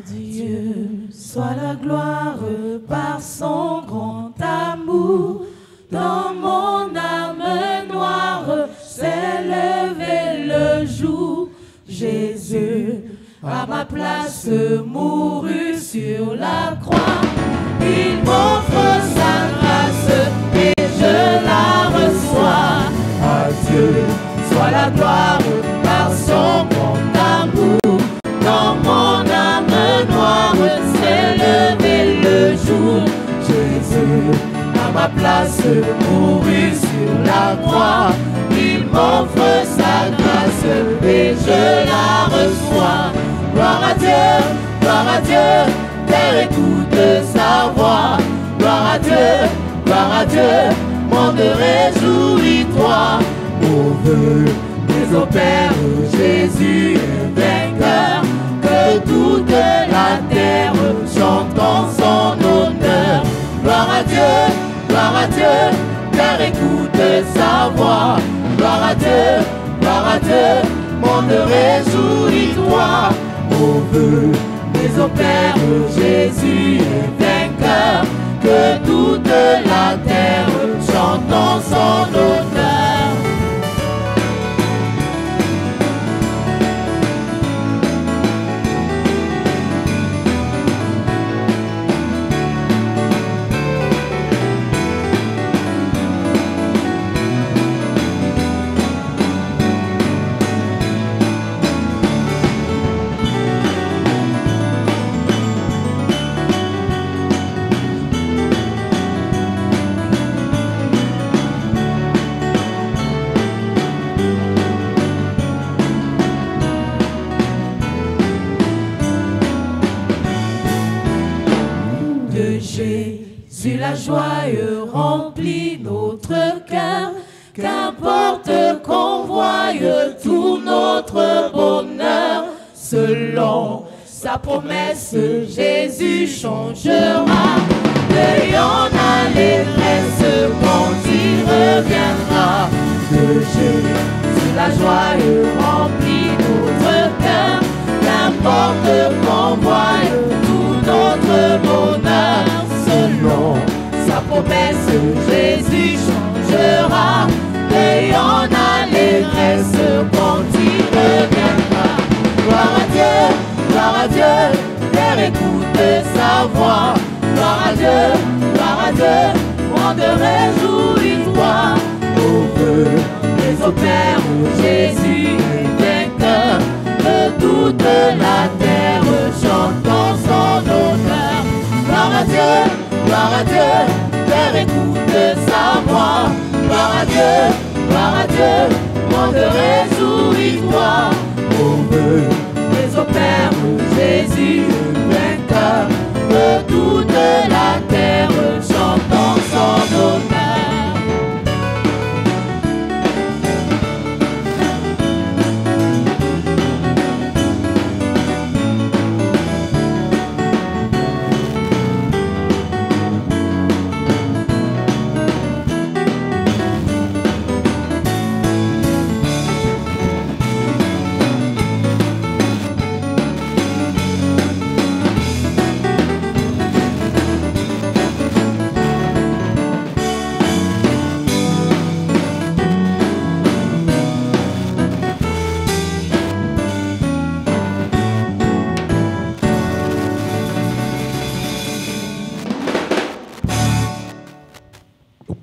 Dieu soit la gloire par son grand amour. Dans mon âme noire s'est levé le jour. Jésus, à ma place, mourut sur la croix. Il m'offre sa grâce et je la reçois. À Dieu soit la gloire par son grand amour. Dans mon âme noire s'est levé le jour. Jésus, à ma place, mourut sur la croix. Il m'offre sa grâce et je la reçois. Gloire à Dieu, terre écoute sa voix. Gloire à Dieu, monde réjouis-toi. Au vœu des opères, Jésus est vainqueur. Que toute la terre chante en son honneur. Gloire à Dieu, terre écoute sa voix. Gloire à Dieu, monde réjouis-toi. Au vœu des opères, Jésus est vainqueur. Que toute la terre chante en son honneur. Jésus, la joie remplit notre cœur. Qu'importe qu'on voie tout notre bonheur. Selon sa promesse, Jésus changera. Ayant l'allégresse quand il reviendra. De Jésus, la joie remplit notre cœur. Qu'importe qu'on voie tout notre bonheur. Selon sa promesse, Jésus changera. Ayant l'allégresse quand il reviendra. Gloire à Dieu, terre écoute sa voix. Gloire à Dieu, monde réjouis-toi. Au vœu des opères, Jésus est vainqueur. Que toute la terre chante en son honneur. Gloire à Dieu, terre écoute sa voix. Gloire à Dieu, monde réjouis-toi. Au vœu des opères, Jésus est vainqueur. Que toute la terre chante en son honneur.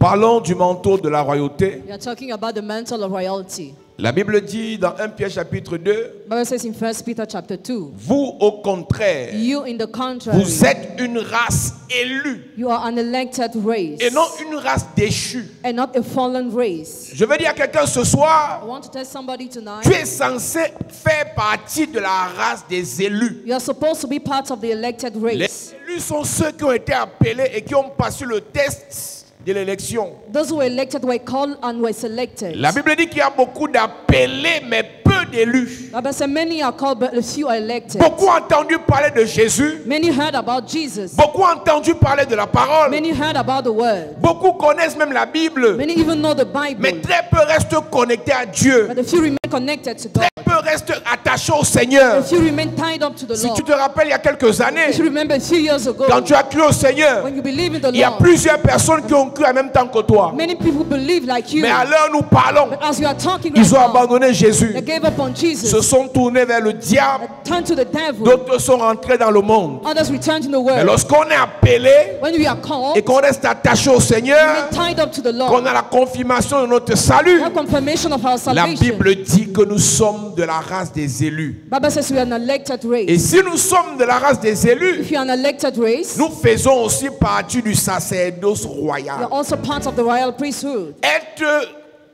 parlons du manteau de la royauté. We are talking about the mantle of royalty. La Bible dit dans 1 Pierre chapitre 2, Bible says in 1 Peter chapter 2, vous au contraire, you in the contrary, vous êtes une race élue you are an elected race et non une race déchue. and not a fallen race. Je veux dire à quelqu'un ce soir, I want to tell somebody tonight, tu es censé faire partie de la race des élus. you are supposed to be part of the elected Les race. élus sont ceux qui ont été appelés et qui ont passé le test de l'élection. Those who were elected were called and were selected. La Bible dit qu'il y a beaucoup d'appelés mais peu d'élus. Bible says many are called but a few are elected. Beaucoup ont entendu parler de Jésus. Many heard about Jesus. Beaucoup ont entendu parler de la parole. Many heard about the word. Beaucoup connaissent même la Bible. Many even know the Bible. Mais très peu restent connectés à Dieu. But a few remain connected to God. Très peu restent attachés au Seigneur. A few remain tied up to the Si Lord. tu te rappelles, il y a quelques années, If you remember a few years ago, quand tu as cru au Seigneur, when you believe in the il y a Lord, plusieurs personnes qui ont cru en même temps que toi. many people believe like you. Mais à l'heure où nous parlons, But as we are talking ils ont right now, abandonné Jésus. they gave up on Jesus. Se sont tournés vers le diable. Turned to the devil. D'autres sont rentrés dans le monde. Others returned to the Mais world. lorsqu'on est appelé When we are called, et qu'on reste attaché au Seigneur, we are tied up to the qu'on Lord. a la confirmation de notre salut, A confirmation of our la salvation. Bible dit que nous sommes de la race des élus. Bible says we are an elected Et race. si nous sommes de la race des élus, If you are an elected race, nous faisons aussi partie du sacerdoce you royal. are also part of the royal priesthood. Être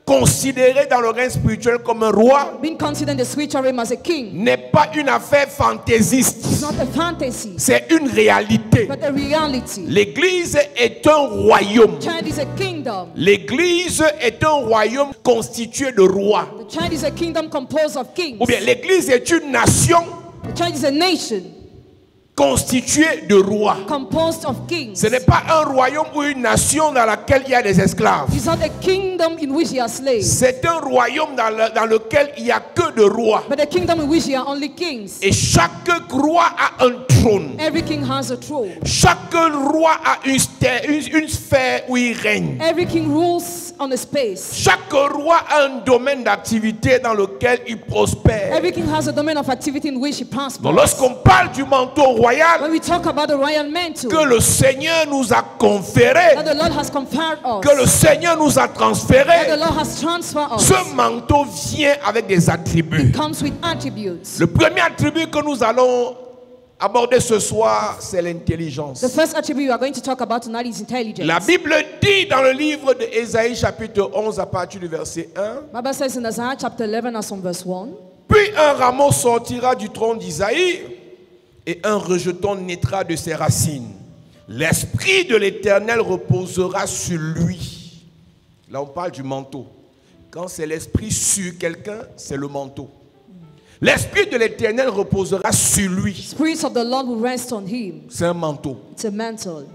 considéré dans le règne spirituel comme un roi Being considered in the spiritual realm as a king n'est pas une affaire is fantaisiste, not a fantasy, c'est une réalité. but a reality. L'Église est un royaume. Child is a kingdom. L'Église est un royaume constitué de rois. The child is a kingdom composed of kings. Ou bien l'Église est une nation The child is a nation constituée de rois. composed of kings. Ce n'est pas un royaume ou une nation dans laquelle il y a des esclaves. It's not a kingdom in which you are slaves, C'est un royaume dans lequel il n'y a que de rois. but a kingdom in which you are only kings. Et chaque roi a un trône. Every king has a throne. Chaque roi a une sphère où il règne. Every king rules on a space. Chaque roi a un domaine d'activité dans lequel il prospère. Every king has a domain of activity in which he Donc prospers. lorsqu'on parle du manteau royal When we talk about the royal mantle que le Seigneur nous a conféré, that the Lord has conferred us, que le Seigneur nous a that the transféré, Lord has transferred us, ce manteau vient avec des attributs. comes with attributes. Le premier attribut que nous allons aborder ce soir, c'est l'intelligence. The first attribute we are going to talk about tonight is intelligence. La Bible dit dans le livre d'Ésaïe chapitre 11 à partir du verset 1, Bible says in Isaiah chapter 11 as from verse 1, puis un rameau sortira du tronc d'Isaïe et un rejeton naîtra de ses racines. L'esprit de l'Éternel reposera sur lui. Là on parle du manteau. Quand c'est l'esprit sur quelqu'un, c'est le manteau. L'esprit de l'Éternel reposera sur lui. Spirit of the Lord will rest on him. C'est un manteau. It's a mantle.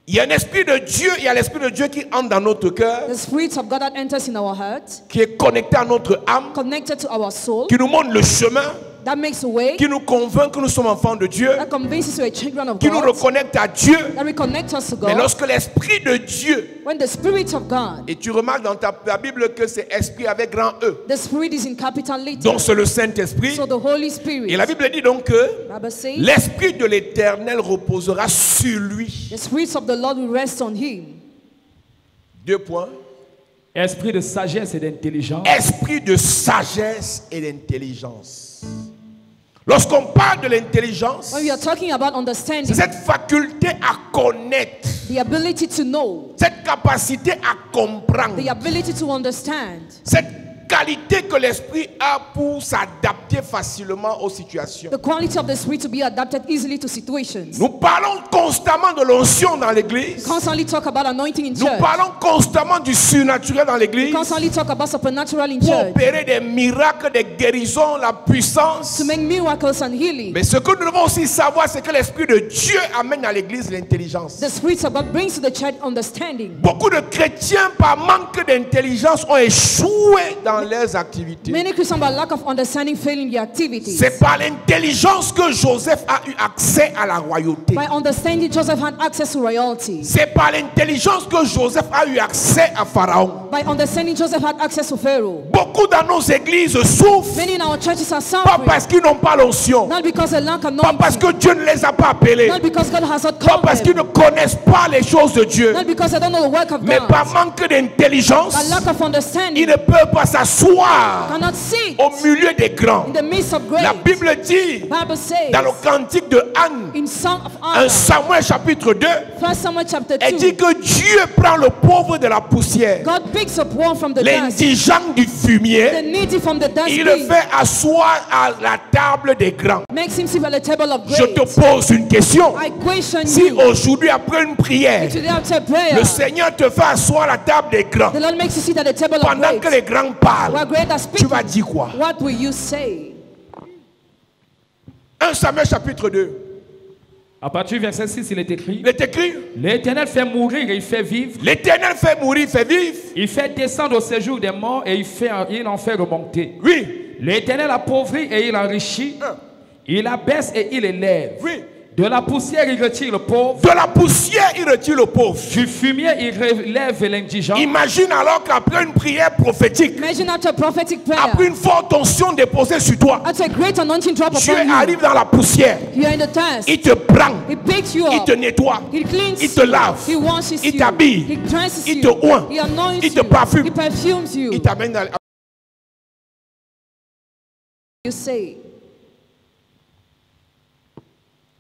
Il y a un esprit de Dieu, il y a l'esprit de Dieu qui entre dans notre cœur, The Spirit of God that enters in our heart, qui est connecté à notre âme, connected to our soul, qui nous montre le chemin, that makes a way, qui nous convainc que nous sommes enfants de Dieu, that convinces we are children of qui nous God, reconnecte à Dieu. that reconnects us to Mais God. lorsque l'esprit de Dieu, When the Spirit of God, et tu remarques dans ta Bible que c'est esprit avec grand E, the Spirit is in capital letter, donc c'est le Saint-Esprit. so the Holy Spirit, Et la Bible dit donc que Bible says, l'esprit de l'Éternel reposera sur lui. the Spirit of the Lord will rest on him. 2 points. Esprit de sagesse et d'intelligence. Esprit de sagesse et d'intelligence. Lorsqu'on parle de l'intelligence, When we are talking about c'est understanding, cette faculté à connaître, the ability to know, cette capacité à comprendre, the ability to understand, cette qualité que l'esprit a pour s'adapter facilement aux situations. the quality of the Spirit to be adapted easily to situations. Nous parlons constamment de l'onction dans l'église. Constantly talk about anointing in Nous church. parlons constamment du surnaturel dans l'église. Constantly talk about supernatural in Pour church. opérer des miracles, des guérisons, la puissance. To make miracles and healing. Mais ce que nous devons aussi savoir, c'est que l'Esprit de Dieu amène à l'église l'intelligence. The Spirit of God brings to the church understanding. Beaucoup de chrétiens, par manque d'intelligence, ont échoué dans dans leurs activités. Many Christians, by lack of understanding, fail in their activities. C'est par l'intelligence que Joseph a eu accès à la royauté. By understanding, Joseph had access to royalty. C'est par l'intelligence que Joseph a eu accès à Pharaon. By understanding, Joseph had access to Pharaoh. Beaucoup dans nos églises souffrent, Many in our churches are pas suffering, parce qu'ils n'ont pas l'onction, not because they lack pas parce anointing, que Dieu ne les a pas appelés, not because God has not pas called parce qu'ils ne them, connaissent pas les choses de Dieu, not because they don't know the work of mais par God, manque d'intelligence, but lack of ils understanding, ne peuvent pas s'asseoir cannot sit au milieu des grands. in the midst of La great. Bible dit Bible says dans le cantique de Anne, in Song of 1 Anna, Samuel chapitre 2, 1 Samuel chapter elle 2, dit que Dieu prend le pauvre de la poussière, God picks up one from the dust, l'indigent du the fumier, needy from the il le dust, fait asseoir à la table des grands. makes him sit at the table of Je te great. pose une question. I question Si you, aujourd'hui, après une prière, today after prayer, le Seigneur te fait asseoir à la table des grands, the Lord makes you sit at the table of pendant que great, les grands parlent, while great are tu speaking, vas dire quoi? what will you say? 1 Samuel chapitre 2. À partir du verset 6, il est écrit: Il est écrit, L'Éternel fait mourir et il fait vivre. l'Éternel fait mourir, fait vivre. Il fait descendre au séjour des morts et il en fait remonter. Oui, L'Éternel appauvrit et il enrichit. Il abaisse et il élève. oui. De la poussière, il retire le pauvre. De la poussière, il retire le pauvre. Du fumier, il relève l'indigent. Imagine alors qu'après une prière prophétique, Imagine after a prophetic prayer, après une forte onction déposée sur toi, after a great anointing drop Dieu upon you, arrive dans la poussière, you are in the dust, il te prend, He picks you il up, te nettoie, He cleans il te you, lave, He washes il you, t'habille, He dresses il you, te oint, He anoints il te you, parfume, He perfumes you. il t'amène dans You say,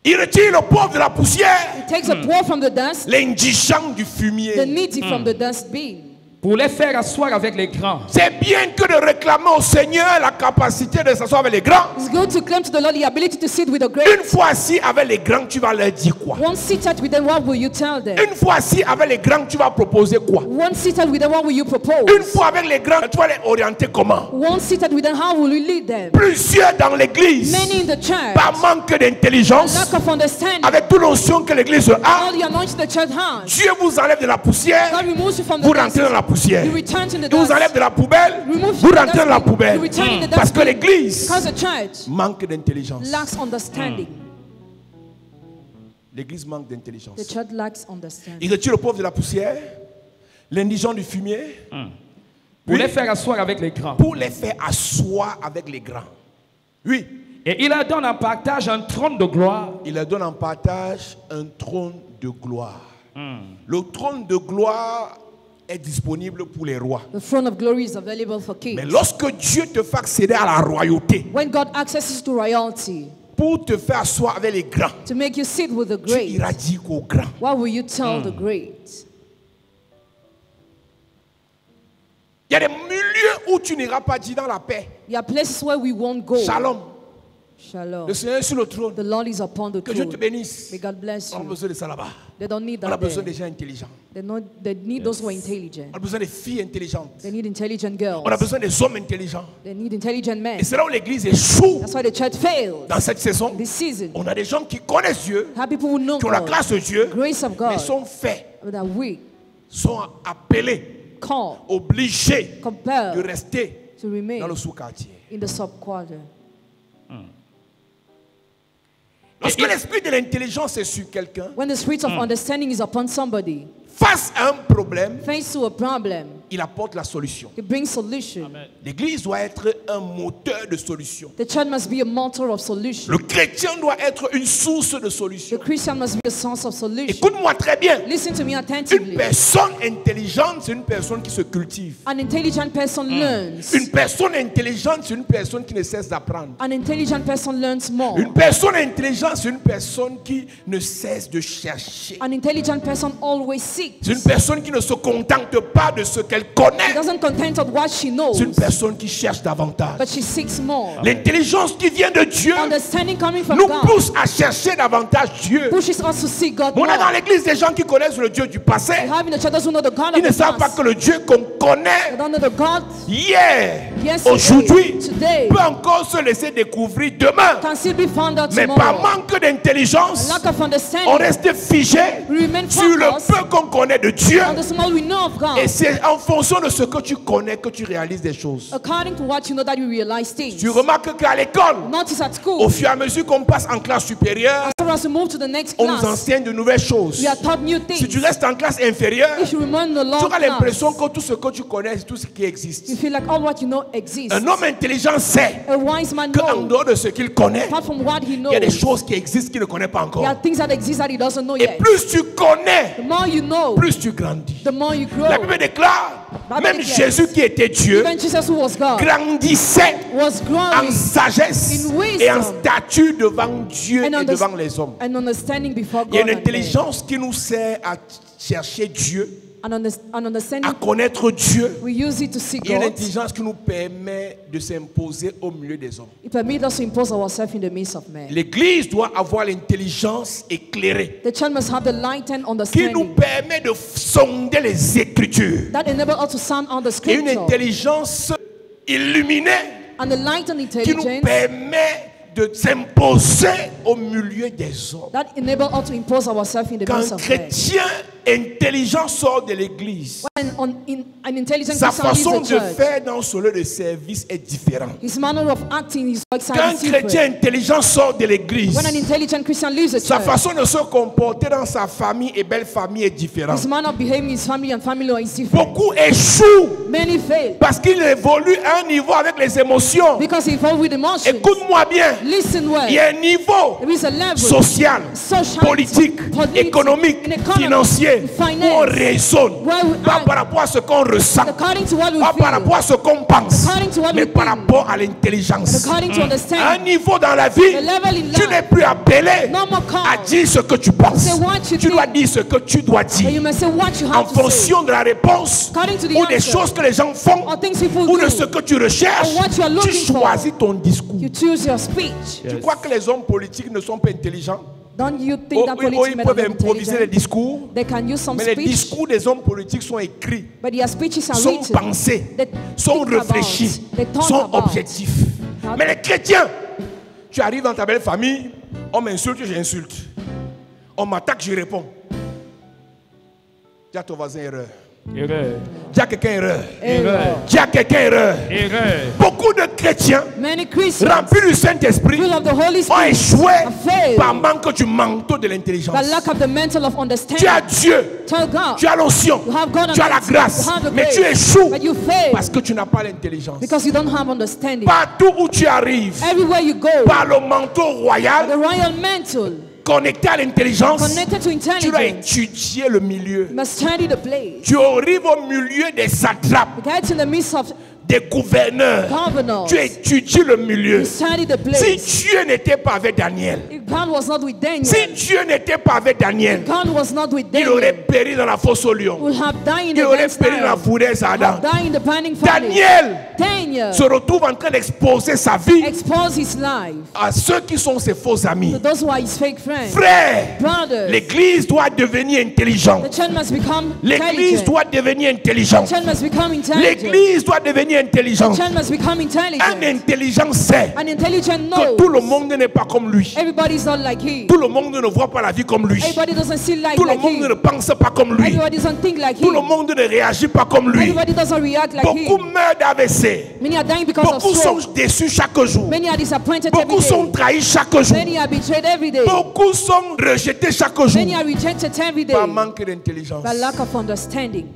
il retire le pauvre de la poussière, He takes a poor from the dust, l'indigent du the fumier. needy from the dustbin. Pour les faire asseoir avec les grands. C'est bien que de réclamer au Seigneur la capacité de s'asseoir avec les grands. It's good to claim to the Lord the ability to sit with the great. Une fois assis avec les grands, tu vas leur dire quoi? Once seated with them, what will you tell them? Une fois assis avec les grands, tu vas proposer quoi? Once seated with them, what will you propose? Une fois avec les grands, tu vas les orienter comment? Once seated with them, how will you lead them? Plusieurs dans l'église, Many in the church, par manque d'intelligence, lack of understanding, avec toute l'onction que l'église a, all the anointing the church has, Dieu vous enlève de la poussière, God removes you from the vous dust. rentrez dans la poussière. You return to the Il vous dust. enlève de la poubelle, Remove vous you from the rentrez dans la dustbin. poubelle. You return in the Parce que dustbin. l'église Because the church manque d'intelligence. lacks understanding. L'église manque d'intelligence. The church lacks understanding. Il retire le pauvre de la poussière, l'indigent du fumier, Pour Oui. les faire asseoir avec les grands. pour les faire asseoir avec les grands. Oui, Et il leur donne en partage un trône de gloire. il leur donne en partage un trône de gloire. Le trône de gloire est disponible pour les rois. The throne of glory is available for Mais kings. lorsque Dieu te fait accéder à la royauté, When God accesses to royalty, pour te faire asseoir avec les grands, to make you sit with the tu great, iras dire aux grands. what will you tell the great? Il y a des milieux où tu n'iras pas dire dans la paix. There are places where we won't go. Shalom. Shalom. Le Seigneur est sur le trône. The Lord is upon the Que Dieu te throne. bénisse. May God bless On a you. besoin de ça là-bas. They don't need On a that besoin there. des gens intelligents. They need those who are intelligent. On a besoin des filles intelligentes. They need intelligent On a girls. besoin des hommes intelligents. They need intelligent men. Et c'est là où l'église échoue That's why the church failed dans cette saison. this season. On a des gens qui connaissent Dieu, Have people who know qui ont la God, grâce de Dieu, grace of mais God, sont faits, but are weak, sont appelés, called, obligés de compelled rester to remain dans le sous-quartier. in the sub-quarter. Lorsque l'esprit de l'intelligence est sur quelqu'un, When the spirit of understanding is upon somebody, face à un problème, faced to a problem, il apporte la solution. it brings solution. L'église doit être un moteur de solution. The church must be a motor of solution. Le chrétien doit être une source de The solution. Christian must be a source of solution. Écoute-moi très bien. Listen to me Une attentively. personne intelligente, c'est une personne qui se cultive. An intelligent person learns. Une personne intelligente, c'est une personne qui ne cesse d'apprendre. An intelligent person learns more. Une personne intelligente, c'est une personne qui ne cesse de chercher. An intelligent person always seeks. C'est une personne qui ne se contente pas de ce qu'elle She connaît. doesn't content of what she knows, C'est une personne qui cherche davantage. but she seeks more. L'intelligence qui vient de Dieu Understanding coming from nous God pousse à chercher davantage Dieu. pushes us to seek God On a dans more. l'église des gens qui connaissent le Dieu du passé. We have in the church those who know the God Ils of ne the savent pas past, que le Dieu qu'on connaît don't know the God hier, yesterday, aujourd'hui, today, peut encore se laisser découvrir demain. can still be found out Mais par tomorrow. manque d'intelligence, Lack of on understanding, reste figé we remain sur le focused peu qu'on connaît de Dieu. on the small we know of God. Et c'est en fonction de ce que tu connais que tu réalises des choses. According to what you know that you realize things. Tu remarques qu'à l'école, Notice at au school, fur et à mesure qu'on passe en classe supérieure, as we move to the next on nous class, enseigne de nouvelles choses. we are taught new Si tu things. restes en classe inférieure, If you remain in the tu low auras class, l'impression que tout ce que tu connais, c'est tout ce qui existe. you feel like all what you know exists. Un homme intelligent sait A wise man qu'en knows, dehors de ce qu'il connaît, apart from what he il knows, y a des choses qui existent qu'il ne connaît pas there encore. are things that exist that he doesn't know Et yet. plus tu connais, The more you know, plus tu grandis. the more you grow. La Bible déclare, Bible même declares, Jésus qui était Dieu, even Jesus who was God grandissait was en growing sagesse in wisdom et en stature devant Dieu and et devant les hommes. and understanding before Il y a God une and men. intelligence qui nous sert à chercher Dieu, And à understanding, connaître Dieu. we use it to seek Il y a une God. intelligence qui nous permet de s'imposer au milieu des hommes. It permits us to impose ourselves in the midst of men. L'Église doit avoir l'intelligence éclairée The church must have the light and qui nous understanding permet de sonder les Écritures. that enable us to sound on the Et une scripture. intelligence illuminée And the light and qui nous intelligence permet de s'imposer au milieu des hommes. that enable us to impose ourselves in the Quand midst un of men. chrétien intelligent sort de l'église, When an intelligent sa Christian leaves façon the de church, faire dans ce lieu de service est différente. his manner of acting, his work Quand side un is chrétien different. intelligent sort de l'église, When an intelligent Christian leaves the sa church, façon de se comporter dans sa famille et belle famille est his différente. manner of behaving, his family and family law is different. Beaucoup échouent Many fail parce qu'il évolue à un niveau avec les émotions. because he involved with emotions. Écoute-moi bien, Listen well. il y a un niveau There is a level social, social, politique, économique, and economic, financier, finance, où on raisonne, where we pas act par rapport à ce qu'on ressent, according to what we pas par feel, rapport à ce qu'on pense, according to what mais we par think, rapport à l'intelligence. according to À un understanding. niveau dans la vie, The level in tu life, n'es plus appelé no more à called dire ce que tu penses. say what you Tu dois think. dire ce que tu dois But you dire must say what you en have to say. fonction de la réponse According to the ou des answer, choses que les gens font or things people ou de do, ce que tu recherches. or what you are Tu looking for. choisis ton discours. You choose your speech. Tu crois que les hommes politiques ne sont pas intelligents? Don't you think that Ils politics men are peuvent not improviser les intelligent? discours, They can use some mais les speech, discours des hommes politiques sont écrits, but their speeches are sont written. pensés, They sont think about, réfléchis, they talk sont about. objectifs. Mais les chrétiens, tu arrives dans ta belle famille, on m'insulte, j'insulte. On m'attaque, je réponds. Dis à ton voisin erreur. Erreur. Dis à quelqu'un erreur. Erreur. Dis à quelqu'un erreur. Erreur. Beaucoup de chrétiens Many Christians, remplis du Saint-Esprit full of the Holy ont Spirit, échoué have failed. par manque du manteau de l'intelligence. The lack of the mental of Tu as understanding. Dieu, Tell God, tu as l'onction, you have God tu as la anointing, grâce, you have the mais grace, tu échoues but you fail parce que tu n'as pas l'intelligence. because you don't have understanding. Partout où tu arrives, Everywhere you go, par le manteau the royal, royal mantle connecté à l'intelligence, connected to tu dois intelligence, étudier le milieu. you must study the place. Tu arrives au milieu des satrapes, Get in the midst of des gouverneurs. governors. Tu étudies le milieu. You study the Si place. Dieu n'était pas avec Daniel, If God was not with Daniel, si Dieu n'était pas avec Daniel, God was not with il aurait Daniel, péri dans la fosse au lion. would have died in Il the aurait dense péri dans la lion, fournaise à Adam. died in the burning furnace. Daniel se Daniel retrouve en train d'exposer sa vie exposed his life à ceux qui sont ses faux amis. to those who are his fake friends. Frère, Brothers, l'église doit devenir intelligente. the church must become L'église intelligent. doit devenir The intelligente. church must become intelligent. L'église doit devenir The intelligente. church must become Un intelligent. intelligent sait An intelligent que tout le knows monde n'est pas comme lui. everybody's not like he. Tout le monde ne voit pas la vie comme lui. Everybody doesn't see life Tout le like monde he. ne pense pas comme lui. Everybody doesn't think like Tout le he. monde ne réagit pas comme lui. Everybody doesn't react like Beaucoup he. meurent d'AVC. Many are dying because of Beaucoup sont stroke. déçus chaque jour. Many are disappointed Beaucoup every sont day. trahis chaque jour. Many are betrayed every day. Beaucoup sont rejetés chaque jour. Many are rejected every day Par manque d'intelligence. by lack of understanding.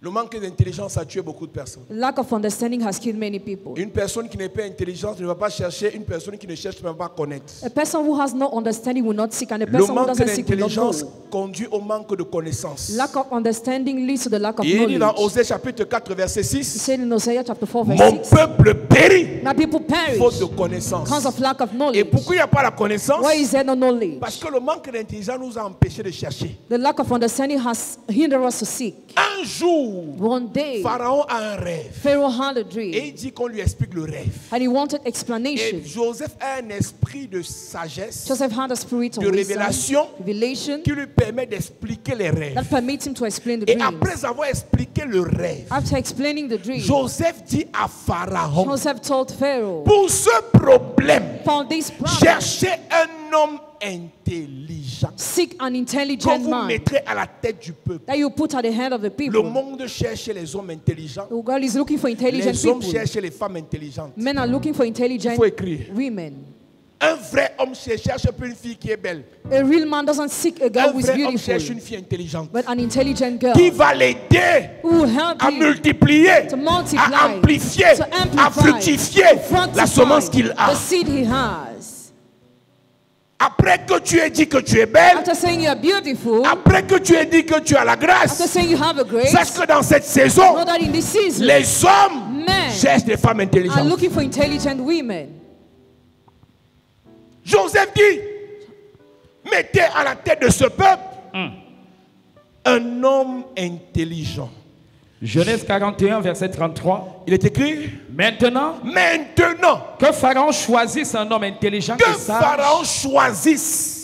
Le manque d'intelligence a tué beaucoup de personnes. Lack of understanding has killed many people. Une personne qui n'est pas intelligente ne va pas chercher. Une personne qui ne cherche ne va pas connaître. A person who has no understanding will not seek, and a Le person who manque doesn't seek will not d'intelligence know. conduit au manque de connaissance. Lack of understanding leads to the lack of Et il dit dans knowledge. Osée chapitre 4 verset He 6, said in Hosea chapter 4 verse mon 6, peuple périt my people perish faute de connaissance. because of lack of Et knowledge. pourquoi il n'y a pas la connaissance? Why is there no knowledge? Parce que le manque d'intelligence nous a empêchés de chercher. The lack of understanding has hindered us to seek. Un jour, jour, One day, Pharaon a un rêve. Pharaoh had a Et dream il dit qu'on lui explique le rêve. and he wanted Et explanation. Joseph a un esprit de sagesse, Joseph had a spirit of de wisdom, révélation, revelation, qui lui permet d'expliquer les rêves. that permits him to explain the Et dream. après avoir expliqué le rêve, After explaining the dream, Joseph dit à Pharaon, Joseph told Pharaoh, pour ce problème, for this problem, cherchez un homme intelligent seek an que intelligent vous man mettrez à la tête du peuple. that you put at the head of the Le people. monde cherche les hommes intelligents. The world is looking for intelligent Les hommes people. cherchent les femmes intelligentes. Men are looking for intelligent Il faut écrire. women. Un vrai homme cherche pas une fille qui est belle. A real man doesn't seek a girl Un who is vrai homme cherche beautiful, une fille intelligente but an intelligent girl qui va l'aider who will help à him multiplier, to multiply, à amplifier, to à amplify, fructifier to fructify la semence qu'il a. the seed he has. Après que tu aies dit que tu es belle, After saying you are beautiful, après que tu aies dit que tu as la after grâce, saying you have a grace, sache que dans cette saison, know that in this season, les hommes men cherchent des femmes are intelligentes. looking for intelligent women. Joseph dit, mettez à la tête de ce peuple un homme intelligent. Genèse 41, verset 33. Il est écrit, Maintenant, maintenant que Pharaon choisisse un homme intelligent que et sage, Pharaon choisisse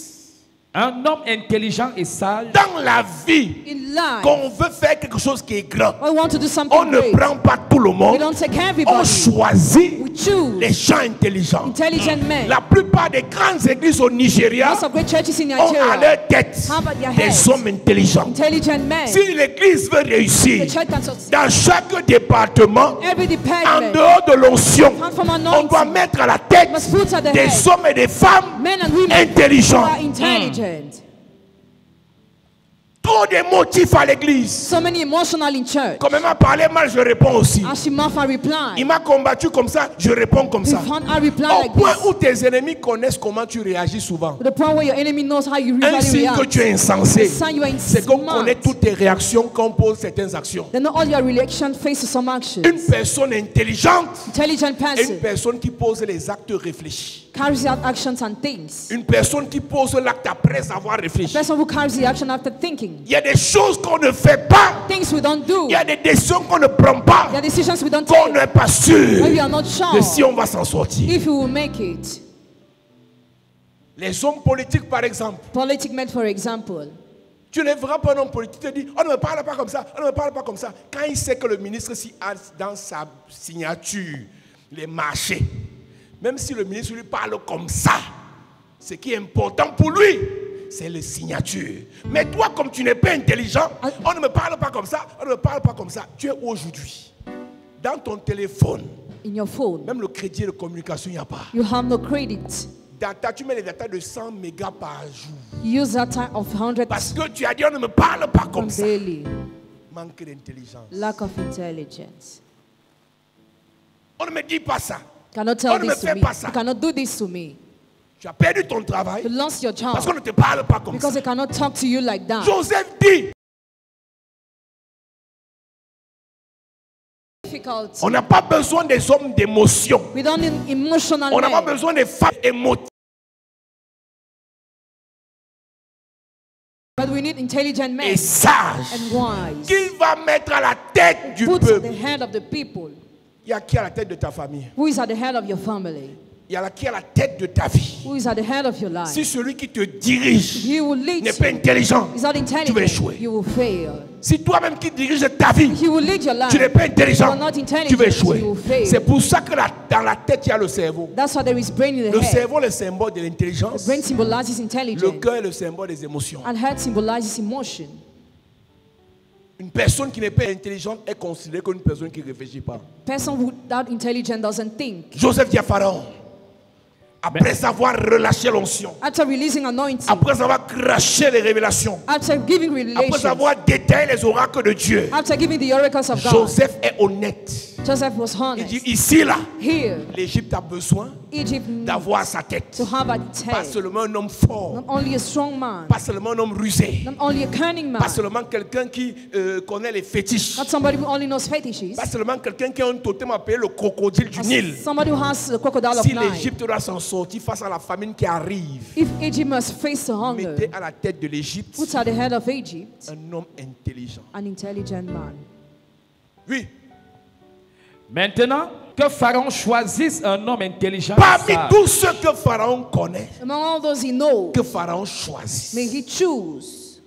un homme intelligent et sage, dans la vie In life, qu'on veut faire quelque chose qui est grand. we want to do On something ne great. prend pas tout le We monde, don't take on everybody. choisit We choose les gens intelligents. intelligent men. La plupart des grandes églises au Nigeria Most of great churches in ont à Nigeria leur tête have at their des heads hommes intelligents. intelligent men. Si l'église veut réussir, The church can succeed. dans chaque département, Every en department dehors de l'onction, comes from on doit anointing. mettre à la tête Must put at the des head hommes et des femmes men and women who intelligents. are intelligent. Trop d'émotifs à l'église. So many emotional in church. Quand il m'a parlé mal, je réponds aussi. As she mouth and Il reply. m'a combattu comme ça, je réponds comme We ça. found I reply Au like point this. où tes ennemis connaissent comment tu réagis souvent. To the point where your enemy knows how you Un usually signe que react. tu es insensé, The sign you are c'est qu'on smart. connaît toutes tes réactions quand on pose certaines actions. Then all your reaction faces some actions. Une personne intelligente Intelligent et une person personne qui pose les actes réfléchis. carries out actions and things. Une personne qui pose l'acte après avoir réfléchi. Person who carries the action after thinking. Il y a des choses qu'on ne fait pas. Things we don't do. Il y a des décisions qu'on ne prend pas. There are decisions we don't Qu'on take. n'est pas sûr When we are not sure de si on va s'en sortir. if we will make it. Les hommes politiques, par exemple. Politic men, for example. Tu ne verras pas un homme politique qui te dit, on ne me parle pas comme ça, on ne me parle pas comme ça. Quand il sait que le ministre s'y a dans sa signature les marchés, même si le ministre lui parle comme ça, ce qui est important pour lui, c'est les signatures. Mais toi, comme tu n'es pas intelligent, on ne me parle pas comme ça, on ne me parle pas comme ça. Tu es aujourd'hui, dans ton téléphone, In your phone, même le crédit de communication, il n'y a pas. you have no credit. Data, tu mets les data de 100 mégas par jour. You use data of 100 Parce que tu as dit, on ne me parle pas comme ça. daily. Manque d'intelligence. Lack of intelligence. On ne me dit pas ça. Cannot On tell ne me this to fait me. pas ça. You cannot do this to me. Tu as perdu ton travail You lost your parce qu'on job ne te parle pas comme because ça. they cannot talk to you like that. Joseph dit, Difficult. on n'a pas besoin des hommes d'émotion. We don't need emotional On n'a pas men. besoin des femmes émotives. But we need intelligent Et men sages. and wise. Qui va mettre à la tête du Put at the peuple? head of the people. Il y a qui à la tête de ta famille? Who is at the head of your family? Il y a qui à la tête de ta vie? Who is at the head of your life? Si celui qui te dirige He will lead n'est pas you. intelligent, He's not tu vas intelligent. échouer. You will fail. Si toi-même qui dirige ta vie, He will lead your life. tu n'es pas intelligent, You are not intelligent. tu vas échouer. You will fail. C'est pour ça que dans la tête, il y a le cerveau. That's why there is brain in the Le head. cerveau est le symbole de l'intelligence. The brain symbolizes Le intelligence. cœur est le symbole des émotions. And heart symbolizes emotion. Une personne qui n'est pas intelligente est considérée comme une personne qui ne réfléchit pas. Person without intelligence doesn't think. Joseph dit à Pharaon, après avoir relâché l'onction, After releasing anointing, après avoir craché les révélations, after giving après revelations, avoir détaillé les oracles de Dieu, after giving the oracles of God, Joseph est honnête. Joseph was Il dit, honest. ici, là, Here, l'Égypte a besoin Egypt needs d'avoir sa tête. to have its Pas head. seulement un homme fort, Not only a strong man, pas seulement un homme rusé, not only a cunning pas man, seulement quelqu'un qui connaît les fétiches, not somebody who only knows fetishes, pas seulement quelqu'un qui a un totem appelé le crocodile du Nil. somebody who has the crocodile of Si Nile. l'Égypte doit s'en sortir face à la famine qui arrive, If Egypt must face the hunger, mettez à la tête de l'Égypte put at the head of Egypt un homme intelligent. an intelligent man. Oui. Maintenant, que Pharaon choisisse un homme intelligent. Parmi et sage. tous ceux que Pharaon connaît, Among all those he knows, que Pharaon choisisse. may he choose.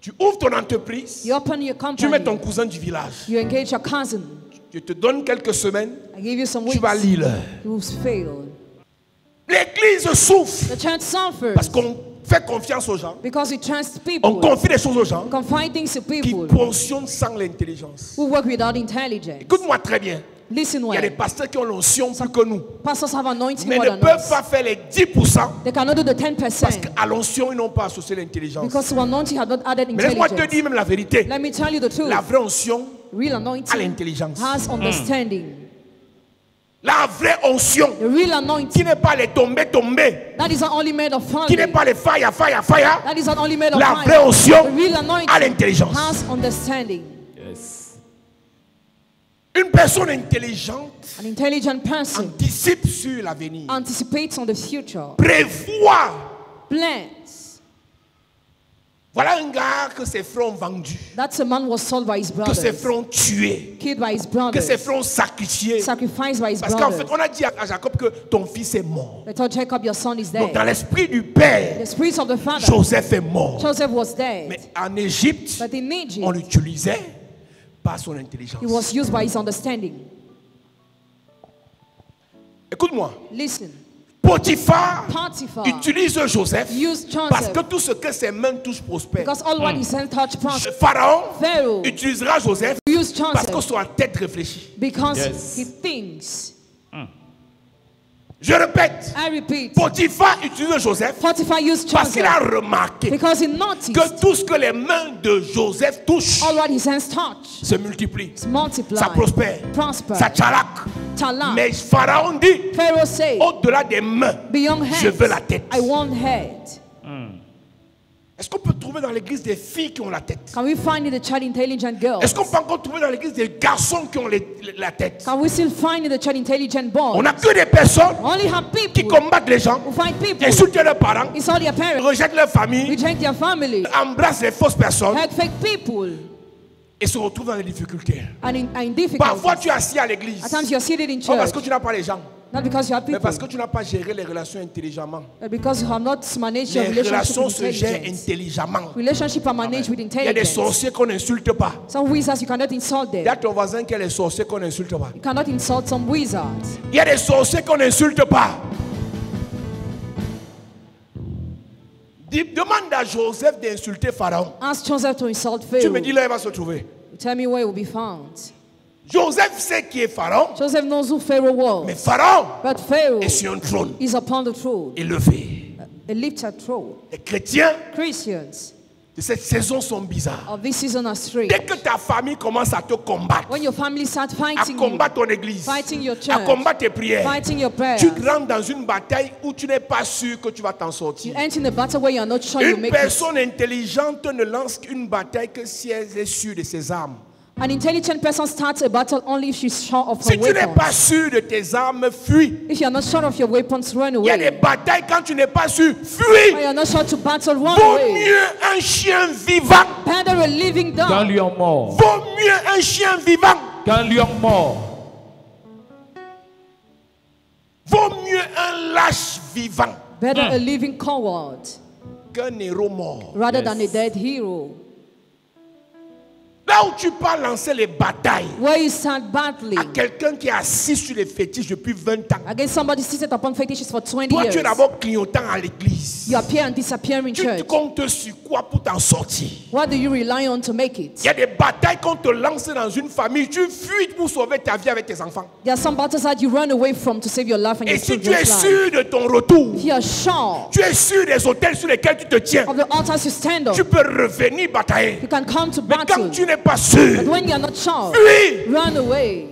Tu ouvres ton entreprise, You open your tu mets ton company. cousin du village. You engage your cousin. Je te donne quelques semaines, I give you some tu weeks. vas lire. You fail. L'église souffre The church suffers parce qu'on fait confiance aux gens. because we trust On people. confie des choses aux gens Confide things to qui people fonctionnent sans l'intelligence. who work without intelligence. Écoute-moi très bien. Listen Il y a des well. pasteurs qui ont l'onction plus que nous, Pastors have anointing mais more ne than peuvent us. pas faire les 10% They cannot do the parce 10% qu'à l'onction, ils n'ont pas associé l'intelligence. because to anointing had not added Mais laisse-moi te intelligence. dire même la vérité. Let me tell you the truth. La vraie onction Real a anointing l'intelligence. has understanding. La vraie onction The real anointing, qui n'est pas les tombés. that is not only made of fire. Qui n'est pas les fire. That is not only made of La fire. vraie onction The real a anointing l'intelligence. has understanding. Yes. Une personne intelligente An intelligent person anticipe sur l'avenir. anticipates on the future, Prévoit. plans. Voilà un gars que ses frères ont vendu. That's a man was sold by his Que ses brothers, frères ont tué. killed by his Que brothers, ses frères ont sacrifié. sacrificed by his Parce qu'en fait, brothers. on a dit à Jacob que ton fils est mort. They told Jacob, your son is Donc dans dead. l'esprit du père, The spirit of the father, Joseph est mort. Joseph was dead. Mais en Égypte, But in on Egypt, l'utilisait par son intelligence. he was used by his understanding. Écoute-moi. Listen, Potiphar Potiphar utilise Joseph used parce que Joseph tout ce que ses mains touchent prospère. because all what his hand touched prospered. Pharaon Pharaoh utilisera Joseph used parce que Joseph son tête réfléchit. because Yes. he thinks. Je répète, I repeat, Potiphar utilise Joseph Potiphar used parce qu'il a Joseph remarqué because he noticed que tout ce que les mains de Joseph touchent all what his hands touch se multiplie. is multiplied, Ça prospère. prosper, Ça tchalac. talent. Mais Pharaon dit, Pharaoh said, au-delà des mains, beyond je hands, veux la tête. I want head. Est-ce qu'on peut trouver dans l'église des filles qui ont la tête? Can we find in the church intelligent girls? Est-ce qu'on peut encore trouver dans l'église des garçons qui ont la tête? Can we still find in the church intelligent On boys? n'a que des personnes Only have qui people combattent les gens, who find people, insultent leurs parents, insult their parents, rejettent leur famille, reject their family, embrassent les fausses personnes hurt fake people, et se retrouvent dans les difficultés. and in Parfois, difficulties. tu es assis à l'église. At times you're seated in Pas parce que church, tu n'as pas les gens, not because you have mais people, parce que tu n'as pas géré les relations intelligemment. but because you have not managed your Les relationship relations with se gèrent intelligence. intelligemment. Relationship are managed with Il y a des intelligence. sorciers qu'on n'insulte pas. Some wizards you cannot insult Il y them. a ton voisin qui a les sorciers qu'on n'insulte pas. You cannot insult some wizards. Il y a des sorciers qu'on n'insulte pas. Demande à Joseph d'insulter Pharaon. Ask Joseph to insult Tu me Pharaoh. dis là, il va se trouver. Tell me where it will be found. Joseph sait qui est Pharaon, Joseph knows who Pharaoh mais was, Pharaon but Pharaoh est sur un trône is upon the throne, élevé. a lifted throne. Les chrétiens Christians de cette saison sont bizarres. of this season are strange. Dès que ta famille commence à te combattre, When your family starts à fighting you, combattre ton église, fighting your à church, combattre tes prières, fighting your prayers, tu rentres dans une bataille où tu n'es pas sûr que tu vas t'en you sortir. enter in a battle where you are not sure you Une make it. personne intelligente ne lance qu'une bataille que si elle est sûre de ses armes. An intelligent person starts a battle only if she's sure of her Si tu n'es pas weapons. sûr de tes armes, fuis. If you are not sure of your weapons, run Il y a des away. batailles quand tu n'es pas sûr, When fuis. you are not sure to battle, run Vaut away. mieux un chien vivant. Better a living Qu'un dog. lion mort. Vaut mieux un chien vivant. Qu'un lion mort. Vaut mieux un lâche vivant Better a living coward qu'un héros mort. rather than a dead hero. Là où tu peux lancer les batailles Where you start à battling quelqu'un qui est assis sur les fétiches depuis 20 ans. against somebody seated upon fetishes for 20 Toi, tu es years. d'abord clignotant à l'église. You appear and disappear in Tu church. comptes sur quoi pour t'en sortir? What do you rely on to make Il it? y a des batailles qu'on te lance dans une famille. Tu fuis pour sauver ta vie avec tes enfants. There are some battles that you run away from to save your life and Et your si tu es children's life. sûr de ton retour, If you are sure tu es sûr des hôtels sur lesquels tu te tiens, of the altars you stand on, tu peux revenir batailler. you can come to Mais quand battle. tu n'es pas sûr, But when you are not sure, fuis. run away.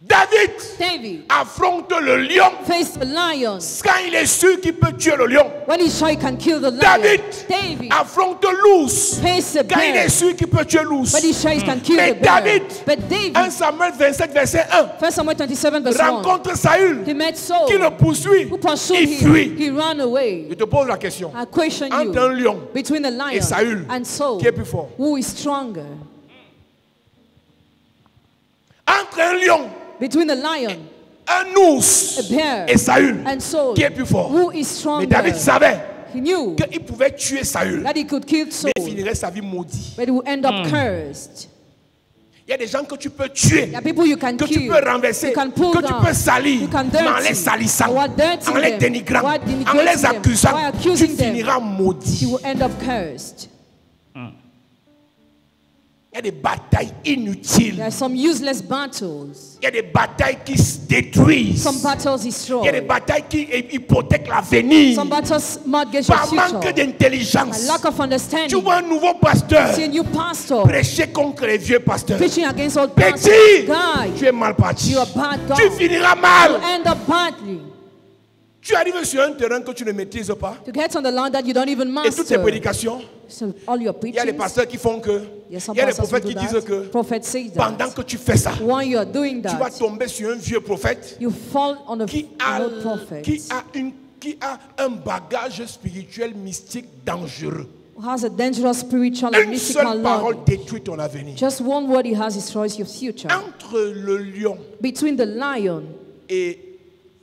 David David affronte le lion faced the lion. quand il est sûr qu'il peut tuer le lion. When he's sure he can kill the lion. David David affronte l'ours faced the quand il est bear. sûr qu'il peut tuer l'ours. But he's sure he can kill Mais the bear. David, But 1 David, Samuel 27, verset 1, 1 Samuel 27 verse 1, rencontre Saül he met Saul, qui le poursuit. who pursued Il him. fuit. He ran away. Je te pose la question. I question Entre un you, lion between the lion Saül, and Saul, qui est plus fort? who is stronger? Entre un lion, between a lion, un ours a bear, et Saül, and Saul, qui est plus fort? who is Mais stronger? David savait He knew qu'il pouvait tuer Saül, that he could kill Saul, mais il finirait sa vie maudit. but he would end up cursed. Il y a des gens que tu peux tuer, There are people you can que tu kill, peux renverser, you can pull que tu down, peux salir, you can mais en dirty, les salissant, while dirtying en les them, dénigrant, while en denigrating les them, accusant, while tu accusing them, finiras he maudit. will end up cursed. Il y a des batailles inutiles. There are some useless battles. Il y a des batailles qui se détruisent. Some battles Il y a destroy. des batailles qui hypothèquent l'avenir. Some battles mortgage your Par manque future. A d'intelligence. lack of Tu understanding. vois un nouveau pasteur See a new pastor prêcher contre les vieux pasteurs. preaching against old pastors. Petit, Guy, tu es mal parti. you are bad guy. Tu finiras You mal. end up badly. Tu arrives sur un terrain que tu ne maîtrises pas. To get on the land that you don't even Et toutes tes master. prédications, So all your il y a des preachings, pasteurs qui font que. there's some Il y a des pastors who prophètes do qui that. disent que Prophet says pendant that que tu fais ça, while you are doing tu vas that, tomber sur un vieux prophète you fall on a qui an a, old prophet qui a un bagage spirituel mystique dangereux. who has a dangerous spiritual and Une mystical seule parole Lord. détruit ton avenir. Just one word he has destroys your future. Entre le lion Between the lion et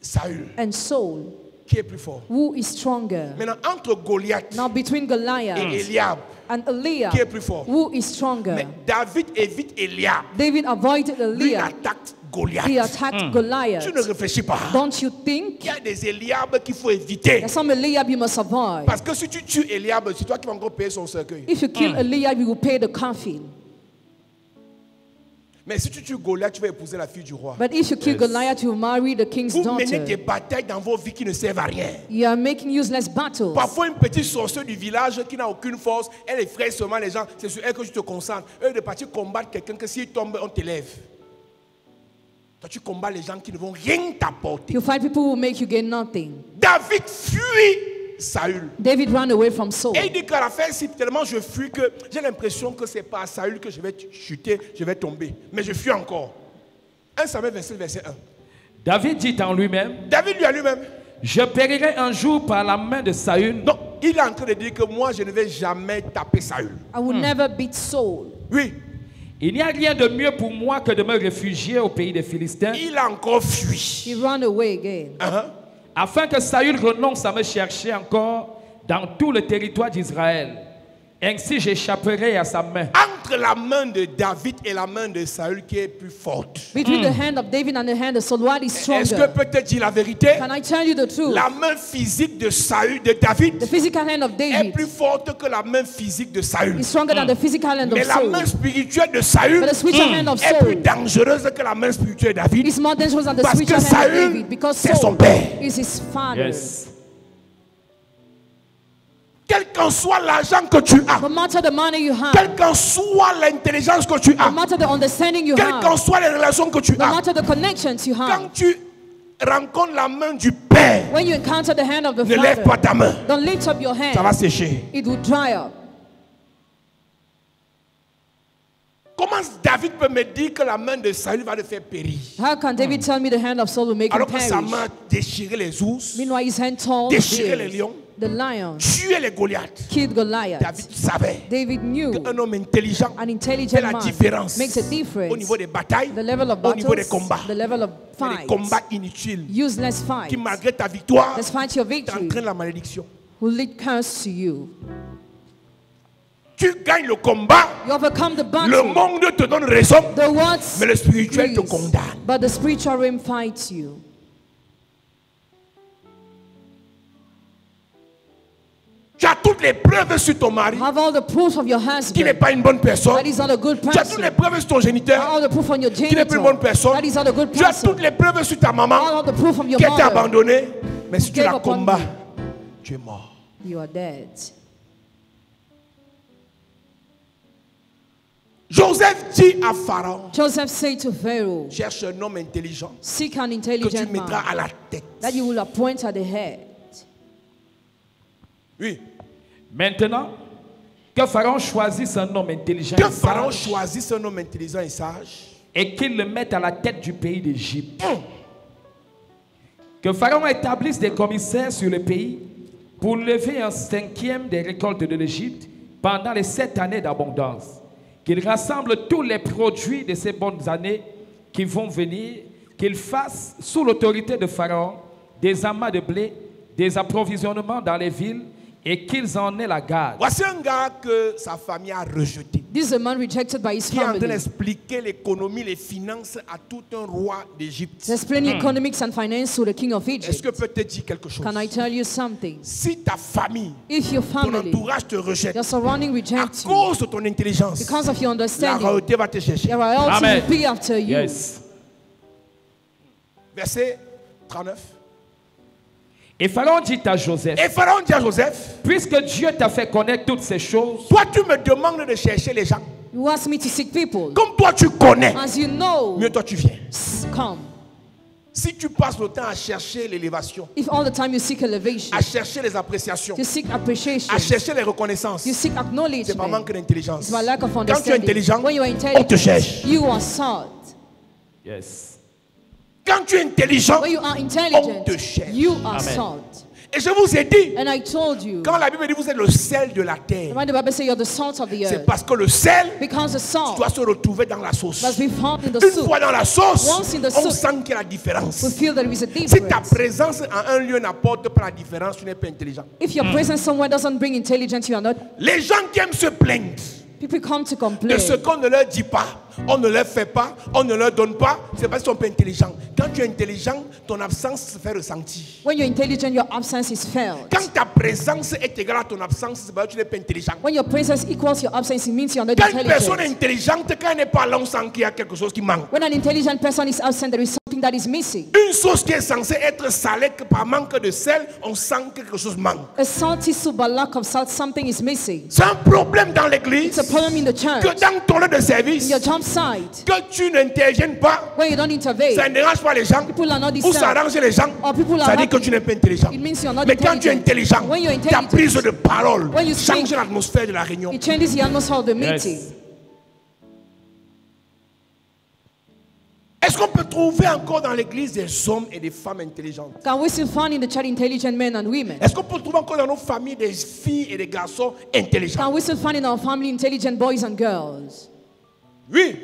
Saül, and Saul, qui est plus fort? who is stronger? Maintenant, entre Goliath Now between et Goliath Eliab, and Eliab, qui est plus fort? who is stronger? Mais David évite Eliab. David avoided Lui il Eliab. attaque He Goliath. attacked Goliath. Tu ne réfléchis pas. Don't you Il think? y a des Eliab qu'il faut éviter. There's some Eliab you must avoid. Parce que si tu tues Eliab, c'est toi qui vas encore payer son cercueil. If you kill Eliab, you will pay the coffin. Mais si tu tues Goliath, tu vas épouser la fille du roi. But if you kill Goliath, you will marry the king's Vous menez des daughter. batailles dans vos vies qui ne servent à rien. You are making useless battles. Parfois, une petite sorcière du village qui n'a aucune force, elle effraie seulement les gens. C'est sur elle que tu te concentres. Eux, de partir combattre quelqu'un que s'il tombe, on t'élève. Toi, tu combats les gens qui ne vont rien t'apporter. You find people who make you gain nothing. David fuit Saül. David ran away from Saul. Et il dit qu'à la fin, si tellement je fuis que j'ai l'impression que c'est pas à Saül que je vais chuter, je vais tomber. Mais je fuis encore. 1 Samuel 27, verset 1. David dit en lui-même, David lui à lui-même. je périrai un jour par la main de Saül. Donc, il est en train de dire que moi, je ne vais jamais taper Saül. I will never beat Saul. Oui, Il n'y a rien de mieux pour moi que de me réfugier au pays des Philistins, il a encore fui. He ran away again. afin que Saül renonce à me chercher encore dans tout le territoire d'Israël. Ainsi j'échapperai à sa main. Entre la main de David et la main de Saül, qui est plus forte? Between the hand of David and the hand of Saul, what is Est-ce que stronger? peut-être dire la vérité? Can I tell you the truth? La main physique de Saül, de David, The physical hand of est David plus forte que la main physique de Saül. is stronger than the physical hand Mais of la Saul. main spirituelle de Saül But the spiritual hand of est plus Saul dangereuse que la main spirituelle de David. is more dangerous than the Parce que spiritual hand of Saül, David because c'est son Saul père. is his father. Yes. Quel qu'en soit l'argent que tu as, No matter the money you have, quelle qu'en soit l'intelligence que tu no as, matter the understanding you quelles qu'en have, soient les relations que tu no as, matter the connections you quand have, tu rencontres la main du Père, when you encounter the hand of the ne lève pas Father, ta main. don't lift up your Ça va hand. sécher. It will dry up. Comment David peut me dire que la main de Saül va le faire périr? How can David tell me the hand of Saul will make him Alors que sa perish? main déchirait les ours, Meanwhile, his hand tore déchirait les lions, the lion, tuait les Goliaths. killed Goliath. David savait David knew qu'un homme intelligent an fait intelligent la man différence makes a au difference. niveau des batailles, The level of au niveau des battles, combats. the level of Il y a des fights, combats inutiles useless fights, qui, malgré ta victoire, despite your victory, t'entraînent la malédiction. will lead curse to you. Tu gagnes le combat, You overcome the le battle. monde te donne raison, The words mais le spirituel te please, condamne. but the spiritual realm fights you. Tu as toutes les preuves sur ton mari Have all the proof of your qui n'est husband pas une bonne personne. that is not a good Tu as toutes les person. preuves sur ton géniteur All the proof on your qui n'est pas une bonne genital personne. that is not a good Tu as person. toutes les preuves sur ta maman All the proof of your qui t'a mother, abandonné. Mais si tu gave la up on combats, you. tu es mort. You are dead. Joseph dit à Pharaon, Joseph said to Pharaoh, cherche un homme intelligent seek an que tu intelligent mettras man à la tête. that you will appoint at the head. Oui. Maintenant, que Pharaon choisisse un homme intelligent Que et Pharaon sage, choisisse un homme intelligent et sage. et qu'il le mette à la tête du pays d'Égypte. Que Pharaon établisse des commissaires sur le pays pour lever un 5e des récoltes de l'Égypte pendant les 7 années d'abondance. Qu'il rassemble tous les produits de ces bonnes années qui vont venir, qu'ils fassent sous l'autorité de Pharaon des amas de blé, des approvisionnements dans les villes et qu'ils en aient la garde. Voici un gars que sa famille a rejeté. This is a man rejected by his Qui est en train family. d'expliquer l'économie, les finances à tout un roi d'Égypte. He's explaining economics and finance to the king of Est-ce Egypt. que peut te dire quelque chose? Can I tell you something? Si ta famille, If your ton family, entourage te rejette, your surrounding à rejects you cause de ton intelligence, because of your la understanding, royauté va te chercher. your royalty Amen. will be after you. Yes. Verset 39. Et Pharaon dit à Joseph, Et Pharaon dit à Joseph, puisque Dieu t'a fait connaître toutes ces choses, toi tu me demandes de chercher les gens. You ask me to seek people. Comme toi tu connais, As you know, mieux toi tu viens. come. Si tu passes le temps à chercher l'élévation, If all the time you seek elevation, à chercher les appréciations, you seek appreciation, à chercher les reconnaissances, you seek c'est par acknowledgement, manque d'intelligence. it's by lack of Quand tu es understanding. intelligent, When you are on te intelligent, cherche. you are sought. yes. Quand tu es intelligent, When you are on intelligent, te cherche. you are Amen. sought. Et je vous ai dit, And I told you, quand la Bible dit vous êtes le sel de la terre, when the Bible says you're the salt of the c'est earth, parce que le sel because the salt doit se retrouver dans la sauce. must be found in the Une soup, fois dans la sauce, Once in the on soup, sent qu'il y a la différence. we feel there is a Si ta difference. présence en un lieu n'apporte pas la différence, tu n'es pas intelligent. If your presence somewhere doesn't bring intelligence, you are not. Les gens qui aiment se plaindre People come to de complain. ce qu'on ne leur dit pas, on ne leur fait pas, on ne leur donne pas, c'est parce qu'ils sont pas intelligents. Quand tu es intelligent, ton absence se fait ressentir. When you're intelligent, your absence is felt. Quand ta présence est égale à ton absence, c'est parce que tu n'es pas intelligent. When your presence equals your absence, it means you're not Quand une personne est intelligent. intelligente, quand elle n'est pas là, on sent qu'il y a quelque chose qui manque. When an intelligent person is absent, there is something that is missing. Une sauce qui est censée être salée, que par manque de sel, on sent que quelque chose manque. A salty soup, but lack of salt, something is missing. C'est un problème dans l'église, It's a problem in the church, que dans ton lieu de in service, your job site, que tu n'interviennes pas, where you don't intervene. ça ne dérange pas les gens, People are not ou ça disturbed. arrange les gens, Or people are ça dit happy. que tu n'es pas intelligent. It means you're not Mais quand tu es intelligent. intelligent, When you're ta intelligent, prise de parole when you change speak, l'atmosphère de la réunion. it changes the atmosphere of the meeting. Yes. Est-ce qu'on peut trouver encore dans l'église des hommes et des femmes intelligentes? Can we still find in the church intelligent men and women? Est-ce qu'on peut trouver encore dans nos familles des filles et des garçons intelligents? Can we still find in our family intelligent boys and girls? Oui.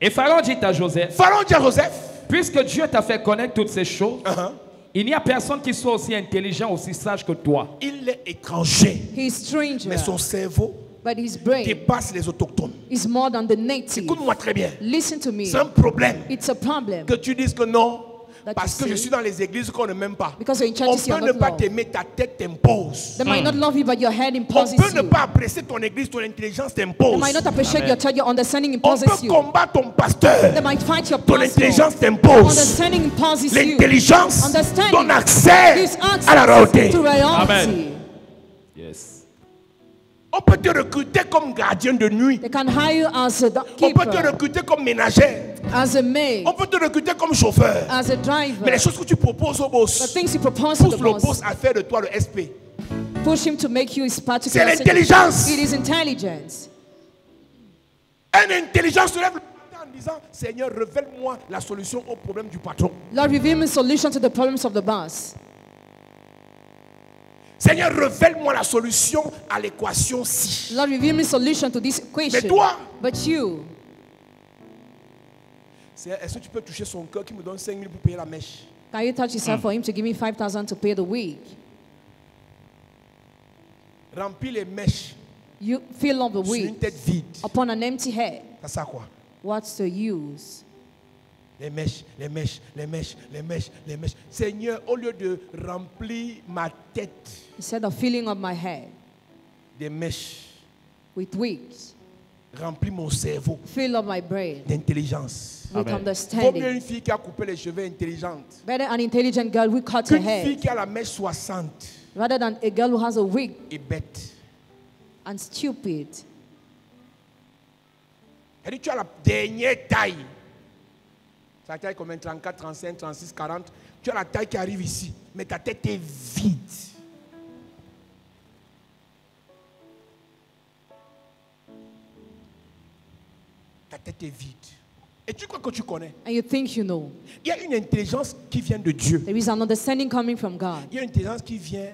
Et Pharaon dit à Joseph, Pharaon dit à Joseph, puisque Dieu t'a fait connaître toutes ces choses, uh-huh, il n'y a personne qui soit aussi intelligent, aussi sage que toi. il est étranger, He is stranger, mais son cerveau but his brain dépasse les autochtones. is more than the native. Écoute-moi très bien. Listen to me. C'est un problème It's a problem. que tu dises que non, That parce you que je say, suis dans les églises qu'on ne m'aime pas. because you're in On churches you peut are ne not pas loved. t'aimer, ta tête t'impose. They might not love you, but your head On imposes peut ne you. pas apprécier ton église, ton intelligence They t'impose. might not appreciate your church, your understanding On imposes peut you. combattre ton pasteur. They might fight your Ton pastor. intelligence t'impose. Understanding imposes you. L'intelligence Understanding donne accès gives access à la royauté. to royalty. Amen. Yes. On peut te recruter comme gardien de nuit. They can hire you as a On peut te keeper, recruter comme ménagère. as a maid, On peut te recruter comme chauffeur. as a Mais driver. les choses que tu proposes au The boss, things you propose to pousse the le boss, boss à faire de toi le SP. push him to make you his C'est particular. l'intelligence. It is intelligence. Un intelligent se lève le matin en disant, Seigneur, révèle-moi la solution au problème du patron. Lord, reveal me solution to the problems of the boss. Seigneur, révèle-moi la solution à l'équation ci. Lord, reveal me solution to this equation. Mais toi, But you, est-ce que tu peux toucher son cœur qui me donne 5 000 pour payer la mèche? can you touch yourself for him to give me 5,000 to pay the wig? Remplis les mèches You fill up the sur une wig tête vide. upon an empty head. Ça sert à quoi? What's the use? Les mèches, les mèches, les mèches, les mèches, les mèches. Seigneur, au lieu de remplir ma tête Instead of filling up my head des mèches, with wigs, remplis mon cerveau fill up my brain d'intelligence. with Amen. Vaut mieux understanding. une fille qui a coupé les cheveux intelligente Better an intelligent girl who cut her qu'une fille head qui a la mèche 60 rather than a girl who has a wig et bête. and stupid. Elle dit, tu as la dernière taille. Ta taille combien? 34, 35, 36, 40. Tu as la taille qui arrive ici, mais ta tête est vide. Ta tête est vide. Et tu crois que tu connais? And you think you know. Il y a une intelligence qui vient de Dieu. There is an understanding coming from God. Il y a une intelligence qui vient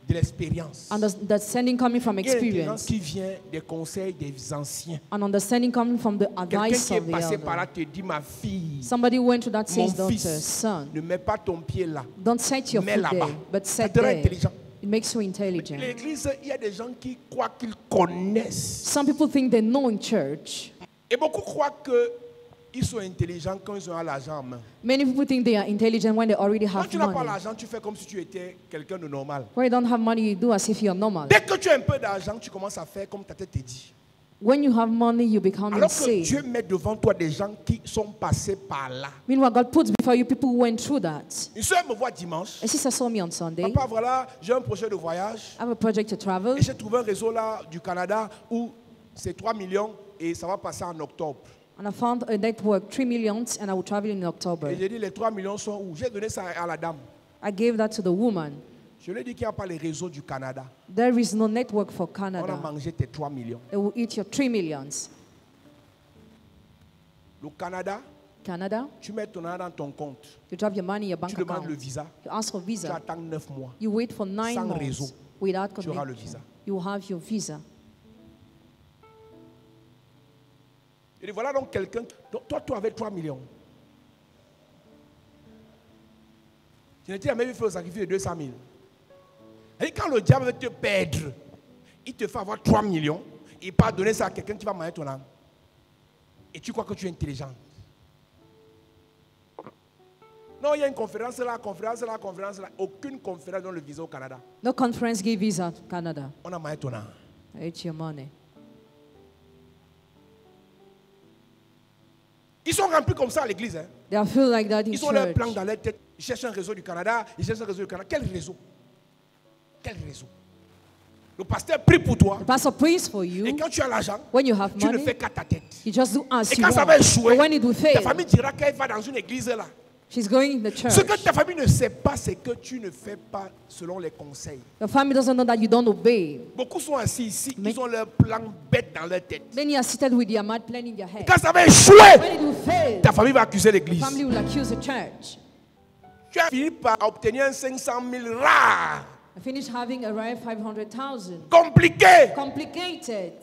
de l'expérience. Understanding coming from Il y a l'intelligence experience. qui vient des conseils des anciens. And understanding coming from the Quelqu'un advice qui est of the passé par là elder. te dit, ma fille, Somebody went to that mon says, daughter, fils, son, ne mets pas ton pied là. don't set your Mets foot là-bas. there, but Ça set te rend there. intelligent. It makes you intelligent. L'église, il y a des gens qui croient qu'ils connaissent. Some people think they know in church. Et beaucoup croient qu'ils sont intelligents quand ils ont l'argent en main. Many people think they are intelligent when they already Quand have tu n'as pas money. l'argent, tu fais comme si tu étais quelqu'un de normal. When you don't have money, you do as if you're normal. Dès que tu as un peu d'argent, tu commences à faire comme ta tête te dit. When you have money, you become Alors que insane. Dieu met devant toi des gens qui sont passés par là. Meanwhile, God puts before you people who went through that. Une soeur me voit dimanche. A sister saw me on Sunday. Papa, voilà, j'ai un projet de voyage. I have a project to travel. Et j'ai trouvé un réseau là du Canada où c'est 3 millions et ça va passer en octobre. And I found a network, 3 million, and I will travel in October. Et j'ai dit, les 3 millions sont où? J'ai donné ça à la dame. I gave that to the woman. Je lui ai dit qu'il n'y a pas les réseaux du Canada. There is no network for On a Canada. mangé tes 3 millions. They will eat your 3 millions. Le Canada, Canada, tu mets ton argent dans ton compte. you drop your money in your bank Tu demandes le account. visa. You ask for Tu visa. attends 9 mois. You wait for 9 Sans months réseau. without Tu auras le connection. visa. You will have your visa. Et voilà donc quelqu'un. Toi, tu avais 3 millions. Tu n'étais jamais vu faire le sacrifice de 200 000. Et quand le diable veut te perdre, il te fait avoir 3 millions. Il pas donner ça à quelqu'un qui va manger ton âme. Et tu crois que tu es intelligent. Non, il y a une conférence là, conférence là, conférence là. Aucune conférence dans le visa au Canada. No conference give visa to Canada. On a mangé ton âme. It's your money. Ils sont remplis comme ça à l'église. Hein. They feel like that in Ils ont leur plan church. dans leur tête. Ils cherchent un réseau du Canada. Ils cherchent un réseau du Canada. Quel réseau? Quel réseau? Le pasteur prie pour toi. The pastor prays for Et you. quand tu as l'argent, When you have tu ne money, fais qu'à ta tête. you just do as Et you quand ça want. va échouer, But when it will ta fail, famille dira qu'elle va dans une église là. she's going in the church. Ce que ta famille ne sait pas, c'est que tu ne fais pas selon les conseils. Your family doesn't know that you don't obey. Beaucoup sont assis ici, Mais- ils ont leur plan bête dans leur tête. Then you are seated with your mad plan in your Et head. quand ça va échouer, When it will fail, ta famille va accuser l'église. family will accuse the church. Tu as fini par obtenir un 500 000 rare, I finished having arrived 500,000. compliqué, Complicated.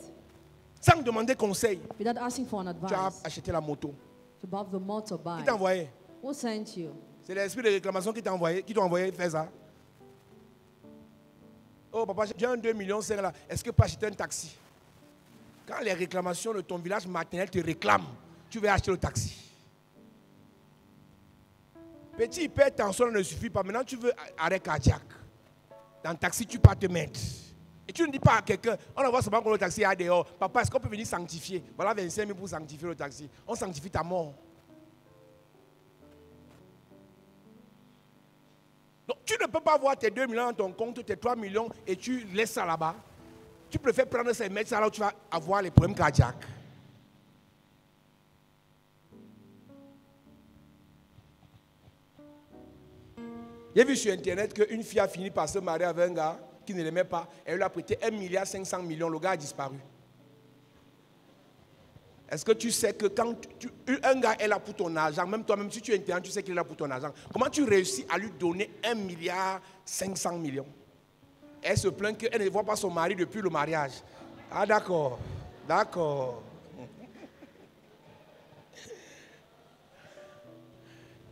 sans demander conseil. Without asking for an Tu as advice. acheté la moto. To buy the motorbike. Qui t'a envoyé? Who sent you? C'est l'esprit de réclamation qui t'a envoyé faire ça. Oh papa, j'ai un 2,5 millions là. Est-ce que tu peux acheter un taxi? Quand les réclamations de ton village maternel te réclament, tu vas acheter le taxi. Petit hypertension ne suffit pas. Maintenant, tu veux arrêt cardiaque. Dans le taxi, tu peux te mettre. Et tu ne dis pas à quelqu'un, on envoie seulement que le taxi est dehors. Papa, est-ce qu'on peut venir sanctifier? Voilà 25 000 pour sanctifier le taxi. On sanctifie ta mort. Donc, tu ne peux pas avoir tes 2 millions dans ton compte, tes 3 millions, et tu laisses ça là-bas. Tu préfères prendre ça et mettre ça là où tu vas avoir les problèmes cardiaques. J'ai vu sur Internet qu'une fille a fini par se marier avec un gars qui ne l'aimait pas. Elle lui a prêté 1,5 milliard. Le gars a disparu. Est-ce que tu sais que quand un gars est là pour ton argent, même toi-même si tu es intelligent, tu sais qu'il est là pour ton argent. Comment tu réussis à lui donner 1,5 milliard? Elle se plaint qu'elle ne voit pas son mari depuis le mariage. Ah d'accord, d'accord.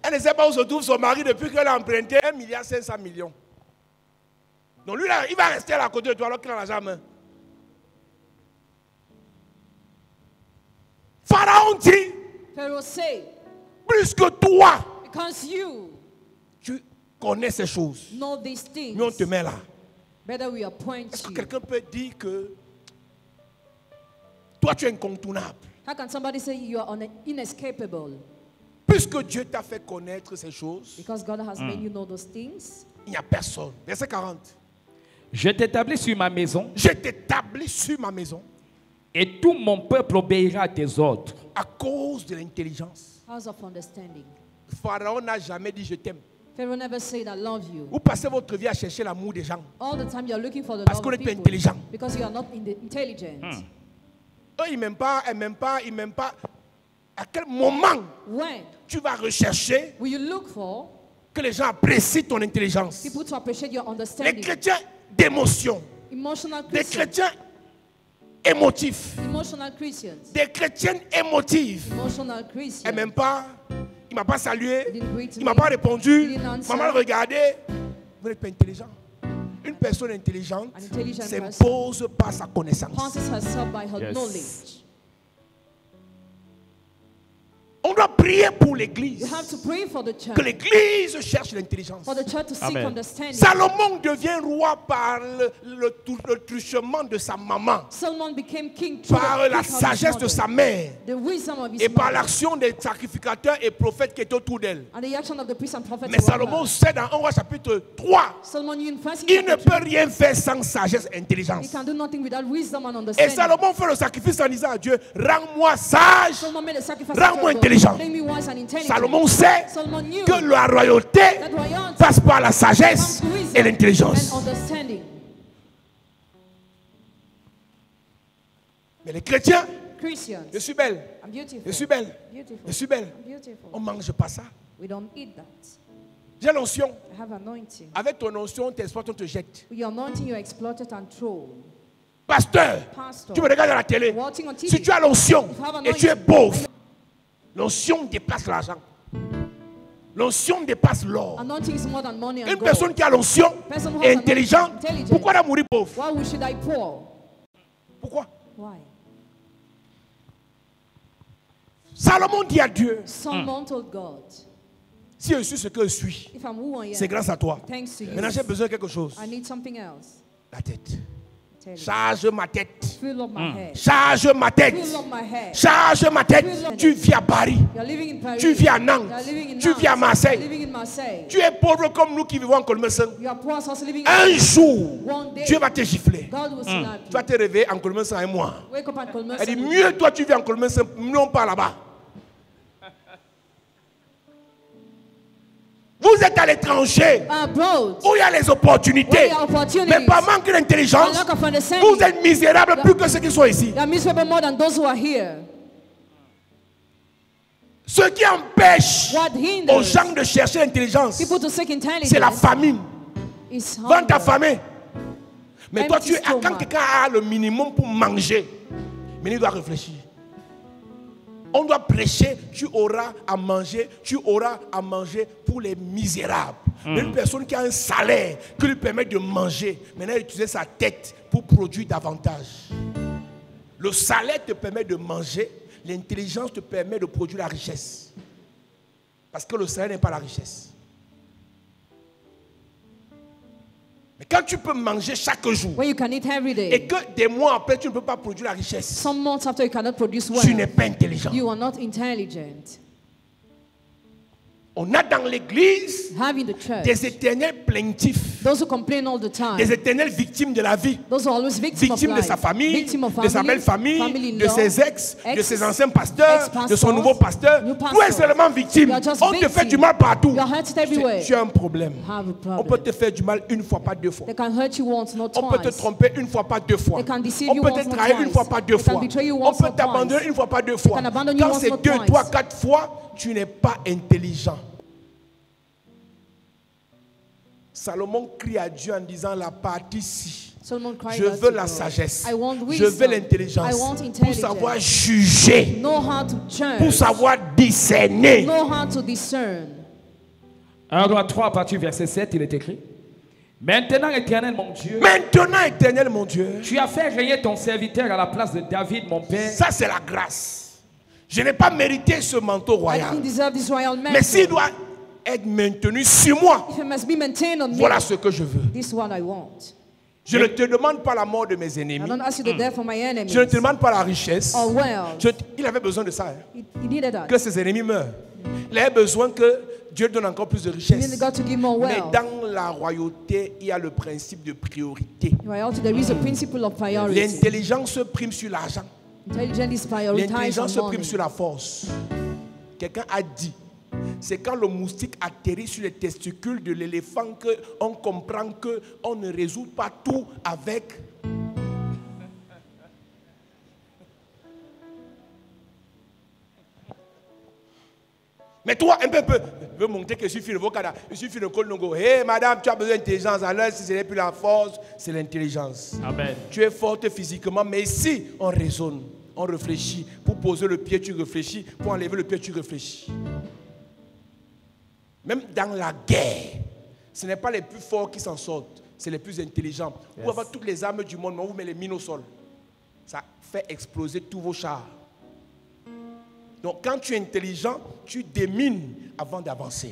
Elle ne sait pas où se trouve son mari depuis qu'elle a emprunté 1,5 milliard. Donc lui, là, il va rester là à côté de toi alors qu'il a l'argent en main. Pharaon dit, Pharaoh say, plus que toi, because you tu connais ces choses. know these things, Mais on te met là. better we appoint Est-ce que you. quelqu'un peut dire que toi tu es incontournable? How can somebody say you are inescapable? Puisque Dieu t'a fait connaître ces choses, Because God has made you know those things. il n'y a personne. Verset 40. Je t'établis sur ma maison Je t'établis sur ma maison et tout mon peuple obéira à tes ordres. à cause de l'intelligence. House of understanding. Pharaon n'a jamais dit je t'aime. Pharaoh never said I love you. Vous passez votre vie à chercher l'amour des gens. All the time you are looking for the Parce love qu'on of n'est pas people. intelligent. Because you are not intelligent. Eux, ils m'aiment pas, ils m'aiment pas, ils m'aiment pas. À quel moment When tu vas rechercher will you look for que les gens apprécient ton intelligence? people to appreciate your Les understanding? chrétiens d'émotion. Emotional Des Christians. chrétiens émotifs. Emotional Christians. Des chrétiennes émotives. Emotional Et Christians. même pas, il ne m'a pas salué, He didn't greet il ne m'a me. pas répondu, He didn't answer. maman le regardait. Vous n'êtes pas intelligent. Une personne intelligente An intelligent s'impose par sa connaissance. Passes herself by her Yes. knowledge. On doit prier pour You l'église. have to pray for the church. Que l'église cherche l'intelligence. For the church to seek Amen. understanding. Salomon devient roi par le truchement de sa maman, Solomon became king through par the la gift of his sagesse de mother, sa mère the wisdom of his et par mother, l'action des sacrificateurs et prophètes qui étaient autour d'elle. and the action of the priests and prophets. Mais around Salomon her. sait dans 1 roi chapitre 3, Solomon knew in First il Kings ne chapter peut rien faire sans sagesse et he intelligence. can do nothing without wisdom and Et understanding. Salomon fait le sacrifice en disant à Dieu, rends-moi sage. Solomon made a sacrifice. Rends-moi to God. intelligent. Make me wise and intelligent. Salomon sait Solomon knew que la royauté that royalty passe par la sagesse comes to wisdom et l'intelligence. and understanding. Mais les chrétiens, Christians, je suis belle, I'm beautiful. je suis belle, Beautiful. je suis belle. I'm beautiful. On ne mange pas ça. We don't eat that. J'ai l'onction. I have anointing. Avec ton onction, on t'exploite, on te jette. With your anointing, you're exploited and thrown. Pasteur, Pastor, tu me regardes à la télé. watching on TV. Si tu as l'onction If you have et tu es anointing, pauvre, l'onction dépasse l'argent. L'onction dépasse l'or. Anointing is more than money and Une gold. personne qui a l'onction Person who est has intelligente, anointing, intelligent. pourquoi elle a mourir pauvre? Why should I poor? Pourquoi? Why? Salomon dit à Dieu, Solomon told God, si je suis ce que je suis, if I'm who I c'est am, grâce à toi. thanks to you, Maintenant, j'ai besoin de quelque chose. I need something else. La tête. Tell you. Charge ma tête. Fill up my head. Charge ma tête. Fill up my head. Charge ma tête. Tu vis à Paris. You're living in Paris. Tu vis à Nantes. You're living in Tu Nantes. vis à Marseille. You're living in Marseille. Tu es pauvre comme nous qui vivons en Colmesin. You are poor, also living Un in jour, one day. Dieu va te gifler. God will slap Tu vas te réveiller en Colmesin un mois. you. Wake up at Colmesin. Elle dit, mieux toi tu vis en Colmesin, non pas là-bas. Vous êtes à l'étranger, Abroad. où il y a les opportunités, Where there are opportunities. mais par manque d'intelligence, For lack of understanding. vous êtes misérables plus que ceux qui sont ici. You are miserable more than those who are here. Ce qui empêche What hinders aux gens de chercher l'intelligence, people to seek intelligence c'est la famine. is Vends ta hunger. famille. Mais toi, Empty quand stomach. quelqu'un a le minimum pour manger, mais il doit réfléchir. On doit prêcher, tu auras à manger pour les misérables. Mais une personne qui a un salaire qui lui permet de manger, maintenant utiliser sa tête pour produire davantage. Le salaire te permet de manger, l'intelligence te permet de produire la richesse. Parce que le salaire n'est pas la richesse. Mais quand tu peux manger chaque jour, Where you can eat every et day. que des mois après tu ne peux pas produire la richesse, Some months after you cannot produce tu n'es well. pas intelligent. You are not intelligent. On a dans l'église Having the church. des éternels plaintifs, Those who complain all the time. des éternelles victimes de la vie, Those who are always victims of victimes de life. sa famille, Victim of de sa belle famille, de ses ex, de ses anciens pasteurs, de son nouveau pasteur. new Tu es seulement victime. You are just On te victim. fait du mal partout. You are hurted everywhere. Tu as un problème. Have a On peut problem. te faire du mal une fois, pas deux fois. They can hurt you once, not On peut te twice. tromper une fois, pas deux fois. They can deceive On you peut once, te not trahir une twice. fois, pas deux They can fois. betray you On once, peut not t'abandonner twice. une fois, pas deux fois. can abandon you Quand once, c'est not 2, twice. 3, 4 fois, tu n'es pas intelligent. Salomon crie à Dieu en disant la partie-ci. Solomon cried Je out veux to la God. sagesse. I want Je veux wisdom. l'intelligence. I want Pour intelligence. savoir juger. Know how to judge. Pour savoir discerner. Know how to discern. 1 Roi 3, à partir du verset 7, il est écrit. Maintenant, Éternel, mon Dieu, Maintenant, éternel mon Dieu, tu as fait régner ton serviteur à la place de David, mon père. ça c'est la grâce. Je n'ai pas mérité ce manteau I royal. didn't deserve this royal mantle. Mais s'il doit être maintenu sur moi, If it must be maintained on me, voilà ce que je veux. this is what I want. Je ne te demande pas la mort de mes I ennemis. don't ask you the death of my enemies. Je ne te demande pas la richesse. Or wealth. Il avait besoin de ça. Hein. He needed that. Que ses ennemis meurent. Il avait besoin que Dieu donne encore plus de He richesse. needed God to give more Mais wealth. dans la royauté, il y a le principe de priorité. Royalty, there is a principle of priority. L'intelligence prime sur l'argent. Intelligence is prioritized L'intelligence on prime money. sur la force. Quelqu'un a dit, c'est quand le moustique atterrit sur les testicules de l'éléphant qu'on comprend qu'on ne résout pas tout avec... Mais toi, un peu, veux montrer que je suis fille de Vokada, je suis fille de Kolnongo. Hé, madame, tu as besoin d'intelligence. Alors, si ce n'est plus la force, c'est l'intelligence. Amen. Tu es forte physiquement, mais ici, on raisonne, on réfléchit. Pour poser le pied, tu réfléchis. Pour enlever le pied, tu réfléchis. Même dans la guerre, ce n'est pas les plus forts qui s'en sortent, c'est les plus intelligents. Vous avez toutes les armes du monde, mais on vous met les mines au sol. Ça fait exploser tous vos chars. Donc quand tu es intelligent, tu démines avant d'avancer.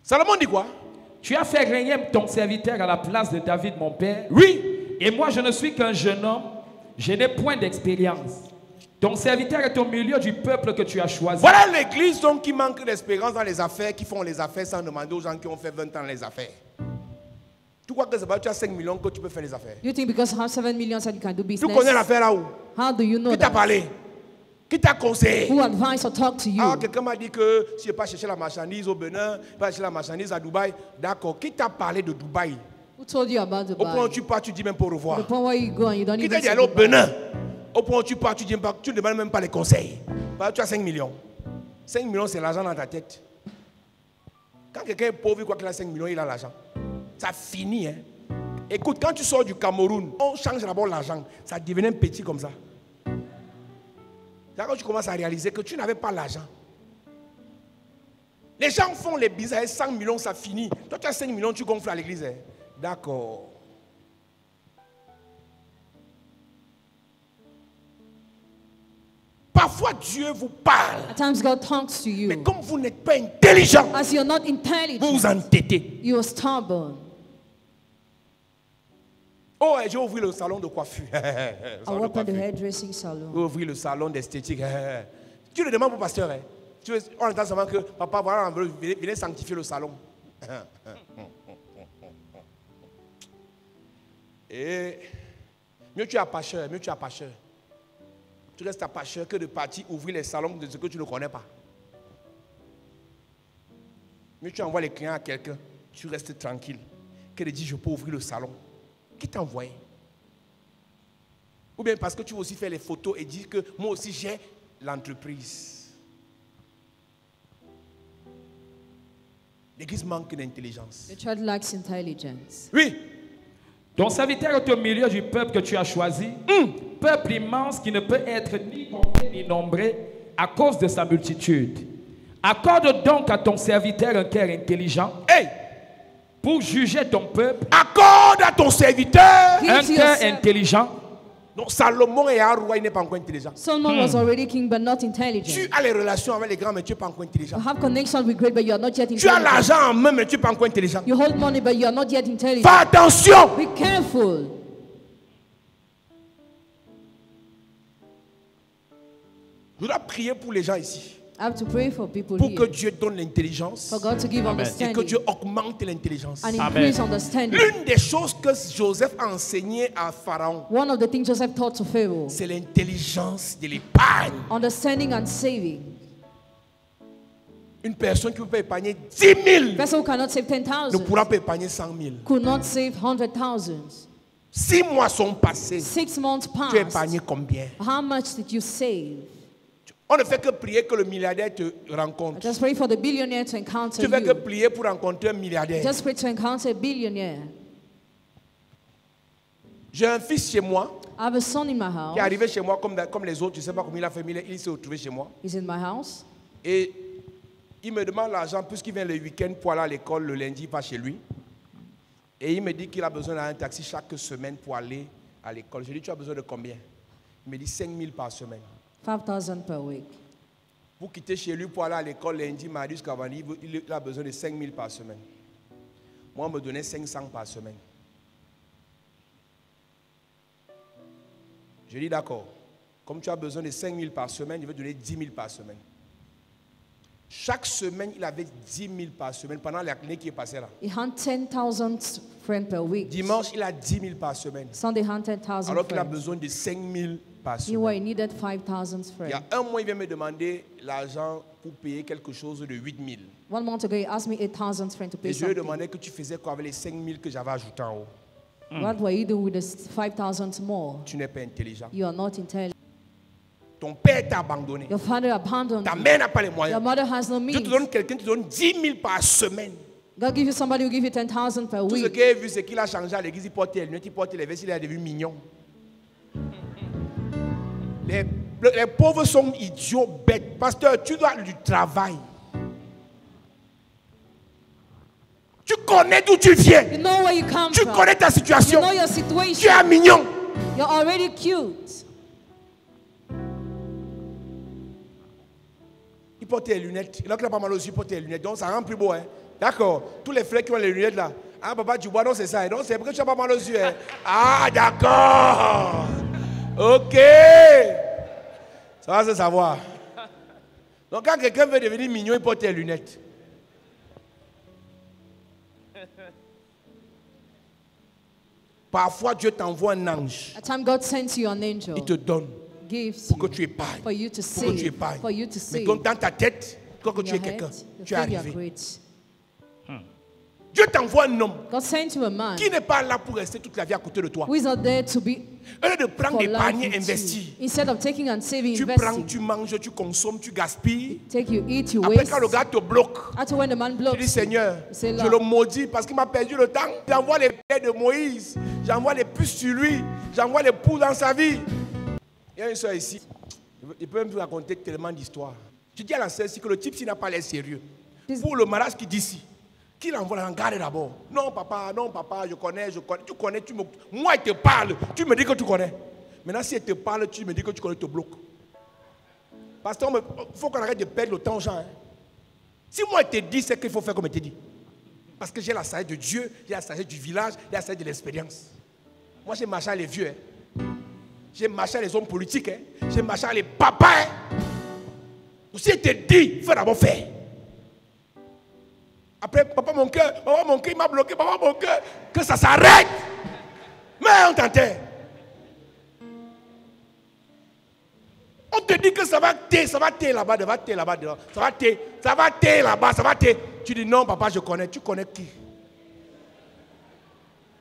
Salomon dit quoi? Tu as fait régner ton serviteur à la place de David, mon père. Oui. Et moi, je ne suis qu'un jeune homme. Je n'ai point d'expérience. Ton serviteur est au milieu du peuple que tu as choisi. Voilà l'église donc qui manque d'expérience dans les affaires, qui font les affaires sans demander aux gens qui ont fait 20 ans les affaires. Tu crois que c'est pas tu as 5 millions que tu peux faire les affaires? You think because you have 7 million that you can do Tu business? connais l'affaire là où? How do you know Qui t'a that? parlé? Qui t'a conseillé? Who advised or talked to you? Ah, quelqu'un m'a dit que si je n'ai pas cherché la marchandise au Bénin, pas chercher la marchandise à Dubaï. D'accord. Qui t'a parlé de Dubaï? Who told you about Au point où Dubai? tu pars, tu dis même pas au The revoir. point where you go and you don't Qui even t'a dit say aller au goodbye. Bénin? Au point où tu pars, tu ne demandes même pas les conseils. Parce que tu as 5 millions. 5 millions, c'est l'argent dans ta tête. Quand quelqu'un est pauvre, il croit qu'il a 5 millions, il a l'argent. Ça finit, hein. Écoute, quand tu sors du Cameroun, on change d'abord l'argent. Ça devenait petit comme ça. C'est quand tu commences à réaliser que tu n'avais pas l'argent. Les gens font les business avec 100 millions, ça finit. Toi, tu as 5 millions, tu gonfles à l'église. Hein. D'accord. Parfois, Dieu vous parle. At times God talks to Mais you. comme vous n'êtes pas intelligent, As you're not vous intelligent, vous entêtez. you are stubborn. Oh, j'ai ouvert le salon de coiffure. I opened the hairdressing J'ai salon. ouvert le salon d'esthétique. Tu le demandes au pasteur. Hein. On entend seulement que papa, voilà, venez sanctifier le salon. Et mieux tu es pâcheur, mieux tu es pâcheur. Tu restes à pâcheur que de partir ouvrir les salons de ce que tu ne connais pas. Mieux tu envoies les clients à quelqu'un, tu restes tranquille. Que de dire je peux ouvrir le salon. Qui t'a envoyé? Ou bien parce que tu veux aussi faire les photos et dire que moi aussi j'ai l'entreprise. L'église manque d'intelligence. The church lacks intelligence. Oui. Ton serviteur est au milieu du peuple que tu as choisi. Peuple immense qui ne peut être ni compté ni nombré à cause de sa multitude. Accorde donc à ton serviteur un cœur intelligent. Hey! Pour juger ton peuple, Accorde à ton serviteur. Give un to cœur yourself. intelligent. Donc Salomon est un roi, il n'est pas encore intelligent. Solomon was already king but not Tu intelligent. as les relations avec les grands, mais tu n'es pas encore intelligent. You have connection with great but you are not yet Tu as intelligent. l'argent en main, mais tu n'es pas encore intelligent. You hold money but you are not yet intelligent. Fais attention. Be careful. Je dois prier pour les gens ici. I have to pray for people Pour que here. Dieu donne l'intelligence For God to give Amen. et que understanding Dieu augmente l'intelligence. and Amen. increase understanding. L'une des choses que Joseph a enseigné à Pharaon, One of the things Joseph taught to Pharaoh, c'est l'intelligence de l'épargne. understanding and saving. Une personne qui ne peut pas épargner 10 000 Vessel who cannot save ne 10,000 pourra pas épargner 100 000. could not save 100,000. 6 mois sont passés. 6 months Tu as passed. épargné combien? How much did you save? On ne fait que prier que le milliardaire te I rencontre. just pray for the billionaire to encounter Tu fais que you. prier pour rencontrer un milliardaire. Just pray to encounter a billionaire. J'ai un fils chez moi I have a son in my qui est house. arrivé chez moi comme les autres. Je ne sais pas comment il a fait, mais il s'est retrouvé chez moi. He's in my house. Et il me demande l'argent puisqu'il vient le week-end pour aller à l'école. Le lundi, il va chez lui. Et il me dit qu'il a besoin d'un taxi chaque semaine pour aller à l'école. Je lui dis, tu as besoin de combien? Il me dit 5 000 par semaine. 5,000 per week. Pour quitter chez lui pour aller à l'école lundi, mardi jusqu'à vendredi, il a besoin de 5 000 par semaine. Moi, on me donnait 500 par semaine. Je dis d'accord. Comme tu as besoin de 5 000 par semaine, je vais donner 10 000 par semaine. Chaque semaine, il avait 10 000 par semaine pendant l'année qui est passée là. He had 10,000 friends per week. Dimanche, il a 10 000 par semaine. Sunday, 100,000 Alors qu'il a friends. besoin de 5 000 par He were, semaine. he needed 5,000 Il y a friends. un mois, il vient me demander l'argent pour payer quelque chose de 8 000. 1 month ago, he asked me 8,000 friends to pay Et je lui ai something. demandé que tu faisais quoi avec les 5 000 que j'avais ajoutés en haut. What were you doing with the 5,000 more? Tu n'es pas intelligent. You are not intelligent. Ton père t'a abandonné. Your father abandoned Ta you. mère n'a pas les moyens. Your mother has no Dieu te means. donne quelqu'un qui te donne 10 000 par semaine. God give you somebody who give you 10,000 per Tout ce week. qu'il a vu, c'est qu'il a changé à l'église, il portait les lunettes, il portait les vestes, il est devenu mignon. Les pauvres sont idiots, bêtes. Pasteur, tu dois du travail. Tu connais d'où tu viens. You know where you come Tu from. connais ta You situation. know your Tu situation. es mignon. You're already cute. Il porte les lunettes. Il n'a pas mal aux yeux, il porte les lunettes. Donc ça rend plus beau. Hein. D'accord. Tous les frères qui ont les lunettes là. Ah, papa, tu bois, non, c'est ça. Donc c'est parce que tu n'as pas mal aux yeux. Hein. Ah, d'accord. Ok. Ça va se savoir. Donc quand quelqu'un veut devenir mignon, il porte les lunettes. Parfois, Dieu t'envoie un ange. At time God sends you an angel. Il te donne Gives pour que you tu épargnes. for you to Pour que tu save. épargnes. For you to Mais save. donc dans ta tête, quand que In tu es your quelqu'un, head, you tu es think you are arrivé. great. Dieu t'envoie un homme God sent you a man qui n'est pas là pour rester toute la vie à côté de toi. who is not there to be Au lieu de prendre, for life épargner, with investir. you. Instead of taking and saving, Tu prends, investing. tu manges, tu consommes, tu gaspilles. Take, you eat, you Après, waste. quand le gars te bloque, After when the man tu blocks dis Seigneur, C'est je là. le maudis parce qu'il m'a perdu le temps. J'envoie les pères de Moïse, j'envoie les puces sur lui, j'envoie les poules dans sa vie. Il y a une soeur ici, il peut même vous raconter tellement d'histoires. Tu dis à la sœur ici que le type s'il n'a pas l'air sérieux. Pour le mariage qu'il dit ici, qu'il envoie la garde d'abord. Non papa, je connais, tu connais, moi il te parle, tu me dis que tu connais. Maintenant si elle te parle, tu me dis que tu connais, te bloque. Pasteur, il faut qu'on arrête de perdre le temps aux gens. Hein. Si moi il te dit, c'est qu'il faut faire comme il te dit. Parce que j'ai la sagesse de Dieu, j'ai la sagesse du village, j'ai la sagesse de l'expérience. Moi j'ai marché avec les vieux. Hein. J'ai marché avec les hommes politiques. Hein. J'ai marché avec les papas. Hein. Si il te dit, il faut d'abord faire. Après, papa mon cœur, il m'a bloqué, papa mon cœur, que ça s'arrête. Mais on t'entend. On te dit que ça va t'aider là-bas, ça va t'aider là-bas, ça va t'aider. Tu dis non, papa, je connais. Tu connais qui?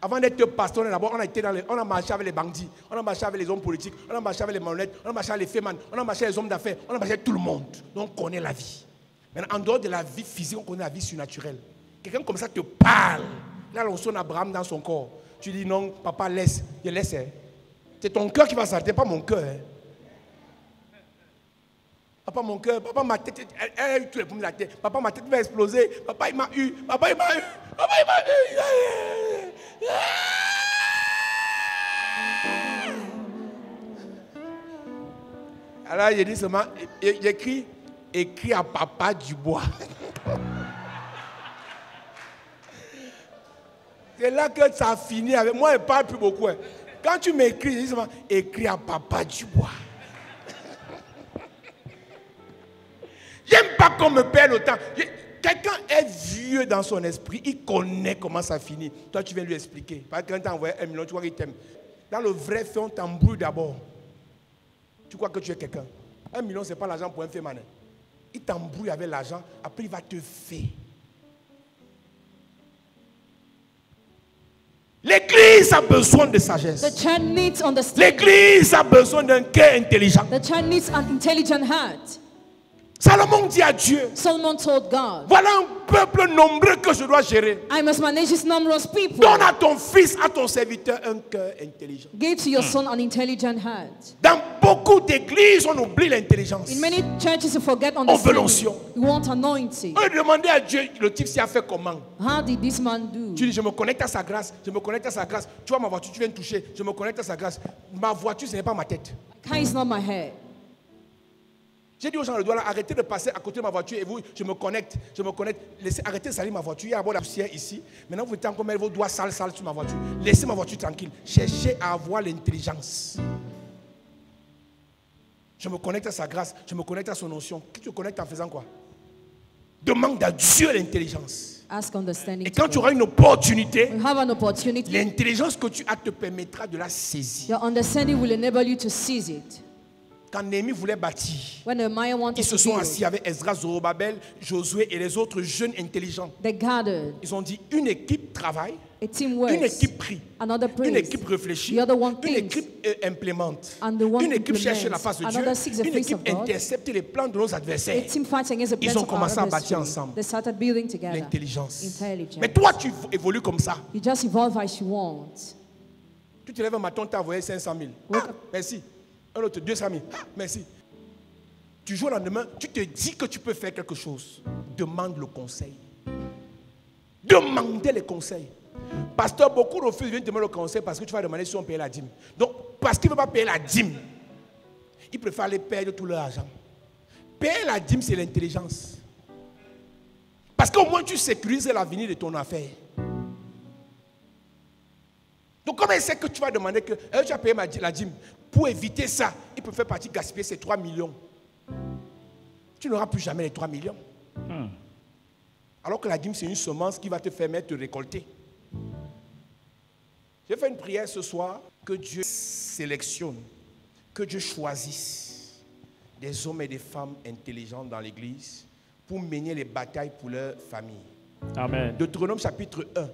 Avant d'être pasteur, d'abord, on a marché avec les bandits, on a marché avec les hommes politiques, on a marché avec les malhonnêtes, on a marché avec les fémans, on a marché avec les hommes d'affaires, on a marché avec tout le monde. Donc on connaît la vie. Maintenant, en dehors de la vie physique, on connaît la vie surnaturelle. Quelqu'un comme ça te parle. Là, on sonne Abraham dans son corps. Tu dis non, papa, laisse. Je laisse. Hein. C'est ton cœur qui va s'arrêter, pas mon cœur. Hein. Papa, mon cœur, papa, ma tête, elle a eu tous les problèmes de la tête. Papa, ma tête va exploser. Papa, il m'a eu. Papa, il m'a eu. Papa, il m'a eu. Alors, j'ai dit seulement, j'écris, écris à papa Dubois. C'est là que ça a fini avec moi, il ne parle plus beaucoup. Hein. Quand tu m'écris, je dis seulement, écris à papa Dubois. J'aime pas qu'on me perde le temps. Quelqu'un est vieux dans son esprit, il connaît comment ça finit. Toi, tu viens lui expliquer. Parce que quand tu as envoyé 1 million, tu crois qu'il t'aime. Dans le vrai fait, on t'embrouille d'abord. Tu crois que tu es quelqu'un. 1 million, ce n'est pas l'argent pour un fait manin. Il t'embrouille avec l'argent, après il va te faire. L'église a besoin de sagesse. The church needs understanding. L'église a besoin d'un cœur intelligent. The church needs an intelligent heart. Salomon dit à Dieu, Solomon told God, voilà un peuple nombreux que je dois gérer. I must manage this numerous people. Donne à ton fils, à ton serviteur, un cœur intelligent. Give to your son an intelligent heart. Dans beaucoup d'églises, on oublie l'intelligence. In many churches, you forget On veut understanding. l'onction. You want anointing. On demandait à Dieu, le type s'y a fait comment? How did this man do? Tu dis, je me connecte à sa grâce, je me connecte à sa grâce. Tu vois ma voiture, tu viens me toucher, je me connecte à sa grâce. Ma voiture, ce n'est pas ma tête. Car is not my head. J'ai dit aux gens, le doigt là, arrêtez de passer à côté de ma voiture et vous, je me connecte. Laissez, arrêtez de salir ma voiture. Il y a d'abord la poussière ici. Maintenant, vous êtes encore mettre vos doigts sales sur ma voiture. Laissez ma voiture tranquille. Cherchez à avoir l'intelligence. Je me connecte à sa grâce, je me connecte à son notion. Tu te connectes en faisant quoi? Demande à Dieu l'intelligence. Ask understanding. Et quand tu auras une opportunité, You have an opportunity. l'intelligence que tu as te permettra de la saisir. Your understanding will enable you to seize it. quand Néhémie voulait bâtir, When Nehemiah wanted ils se to sont build, assis avec Esdras, Zorobabel, Josué et les autres jeunes intelligents. they gathered. Ils ont dit, une équipe travaille, A team une works. équipe prie, Another une prays. équipe réfléchit, The other one une thinks. équipe implémente, And the one une équipe cherche implements. la face de Another seeks the Dieu, une face équipe of God. intercepte les plans de nos A adversaires. team fights against the Ils plans ont of our commencé à bâtir adversary. ensemble. They started building together. L'intelligence. Intelligence. Mais toi, tu évolues comme ça. You just evolve as you want. Tu te lèves un matin, tu as envoyé 500 000. Ah, merci. Un autre 200 000. Ah, merci. Tu joues le lendemain, tu te dis que tu peux faire quelque chose. Demande le conseil. Demandez les conseils. Pasteur, beaucoup refusent de demander le conseil parce que tu vas demander si on paye la dîme. Donc, parce qu'il ne veut pas payer la dîme, il préfère aller perdre tout leur argent. Payer la dîme, c'est l'intelligence. Parce qu'au moins, tu sécurises l'avenir de ton affaire. Donc, comment il sait que tu vas demander que tu vas payer la dîme? Pour éviter ça, il peut faire partie gaspiller ces 3 millions. Tu n'auras plus jamais les 3 millions. Alors que la dîme, c'est une semence qui va te permettre de récolter. J'ai fait une prière ce soir que Dieu sélectionne, que Dieu choisisse des hommes et des femmes intelligents dans l'église pour mener les batailles pour leur famille. Amen. Deutéronome chapitre 1,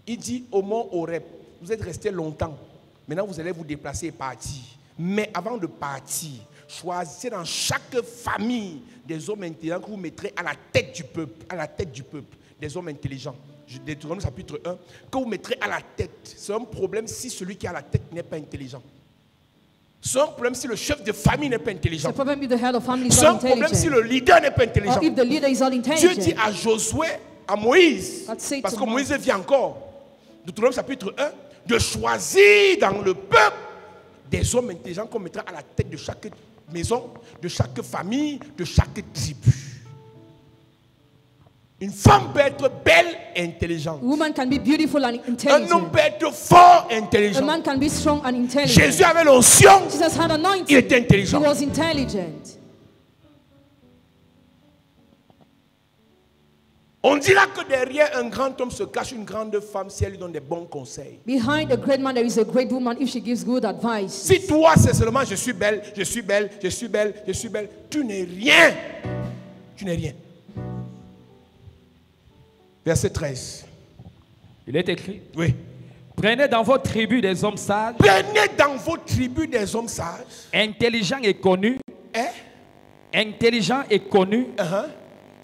il dit au mont Horeb, vous êtes restés longtemps, maintenant vous allez vous déplacer et partir. Mais avant de partir, choisissez dans chaque famille des hommes intelligents que vous mettrez à la tête du peuple, des hommes intelligents. Deutéronome chapitre 1, que vous mettrez à la tête. C'est un problème si celui qui est à la tête n'est pas intelligent. C'est un problème si le chef de famille n'est pas intelligent. The problem if the head of family is C'est not un problème si intelligent. le leader n'est pas intelligent. Or if the leader is not Dieu intelligent. dit à Josué, à Moïse, God said parce to que Moïse Moses. vient encore, Deutéronome chapitre 1, de choisir dans le peuple des hommes intelligents qu'on mettra à la tête de chaque maison, de chaque famille, de chaque tribu. Une femme peut être belle et intelligente. A woman can be beautiful and Un homme intelligent. peut être fort et A intelligent. man can be strong and intelligent. Jésus avait l'onction, Jesus had anointing. il était He intelligent. was intelligent. On dira que derrière un grand homme se cache une grande femme si elle lui donne des bons conseils. Behind a great man, there is a great woman if she gives good advice. Si toi, c'est seulement je suis belle, je suis belle, je suis belle, je suis belle, tu n'es rien. Tu n'es rien. Verset 13. Il est écrit, Oui. prenez dans votre tribu des hommes sages, Prenez dans vos tribus des hommes sages. intelligents et connus, Hein? intelligents et connus, Uh-huh.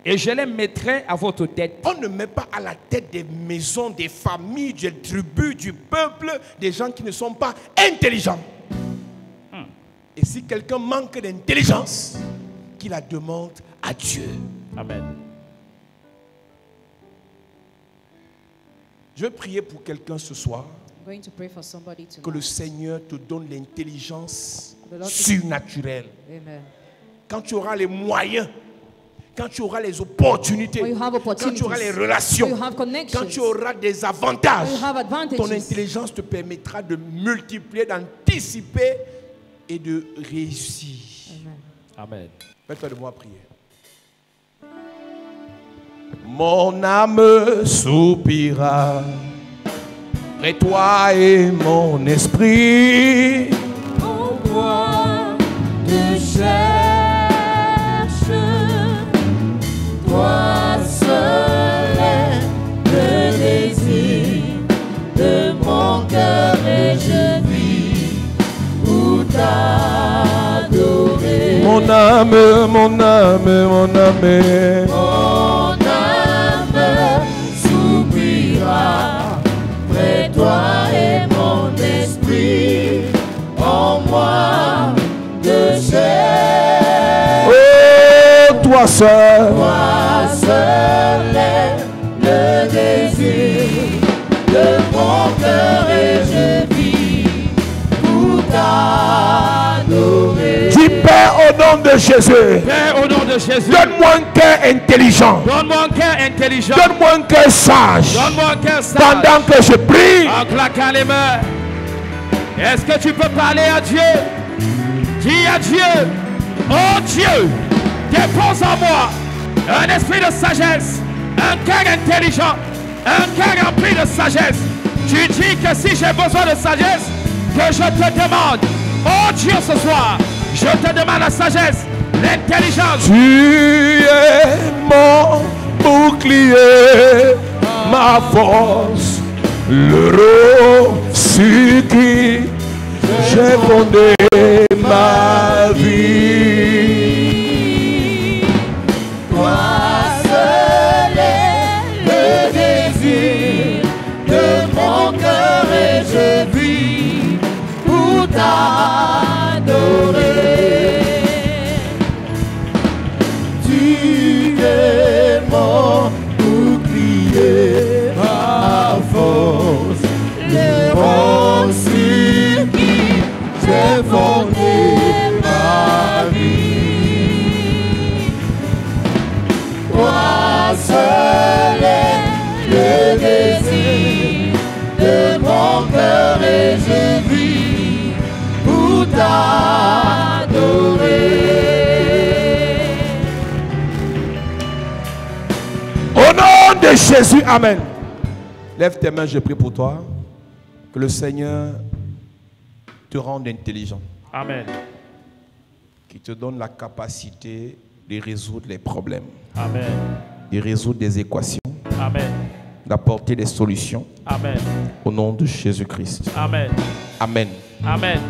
et je les mettrai à votre tête. On ne met pas à la tête des maisons, des familles, des tribus, du peuple, des gens qui ne sont pas intelligents. Et si quelqu'un manque d'intelligence, qu'il la demande à Dieu. Amen. Je vais prier pour quelqu'un ce soir, I'm going to pray for somebody que tonight. le Seigneur te donne l'intelligence The Lord- surnaturelle. Amen. Quand tu auras les moyens, quand tu auras les opportunités, When you have quand tu auras les opportunities, relations, when you have connections, quand tu auras des avantages, when you have advantages, ton intelligence te permettra de multiplier, d'anticiper et de réussir. Amen. Amen. Faites-toi de moi prier. Mon âme soupira, près toi et mon esprit. En moi te cherche, toi seul est le désir de mon cœur et je vis pour t'adorer. Mon âme, mon âme, mon âme. Mon âme soupira, près toi et mon esprit, en moi te cherche. Oh, toi seul. Toi seul est le désir de mon cœur et je vis pour t'adorer. Dis Père au nom de Jésus. Père, au nom de Jésus, Donne-moi un cœur intelligent. donne-moi un cœur intelligent. Donne-moi un cœur sage. Donne-moi un cœur sage. Pendant que je prie, En claquant les mains. Est-ce que tu peux parler à Dieu? Dis à Dieu, oh Dieu, dépose en moi un esprit de sagesse, un cœur intelligent, un cœur rempli de sagesse. Tu dis que si j'ai besoin de sagesse, que je te demande, oh Dieu, ce soir, Je te demande la sagesse, l'intelligence. Tu es mon bouclier, ma force, le roc sur qui j'ai fondé ma vie. Toi seul est le désir de mon cœur et je vis pour t'adorer. Tu es mon bouclier, ma force, le roc sur qui j'ai fondé ma vie. Toi seul est le désir de mon cœur et je vis pour t'adorer. Au nom de Jésus, amen. Lève tes mains, je prie pour toi. Que le Seigneur te rende intelligent. Amen. Qui te donne la capacité de résoudre les problèmes. Amen. De résoudre des équations. Amen. D'apporter des solutions. Amen. Au nom de Jésus-Christ. Amen. Amen. Amen.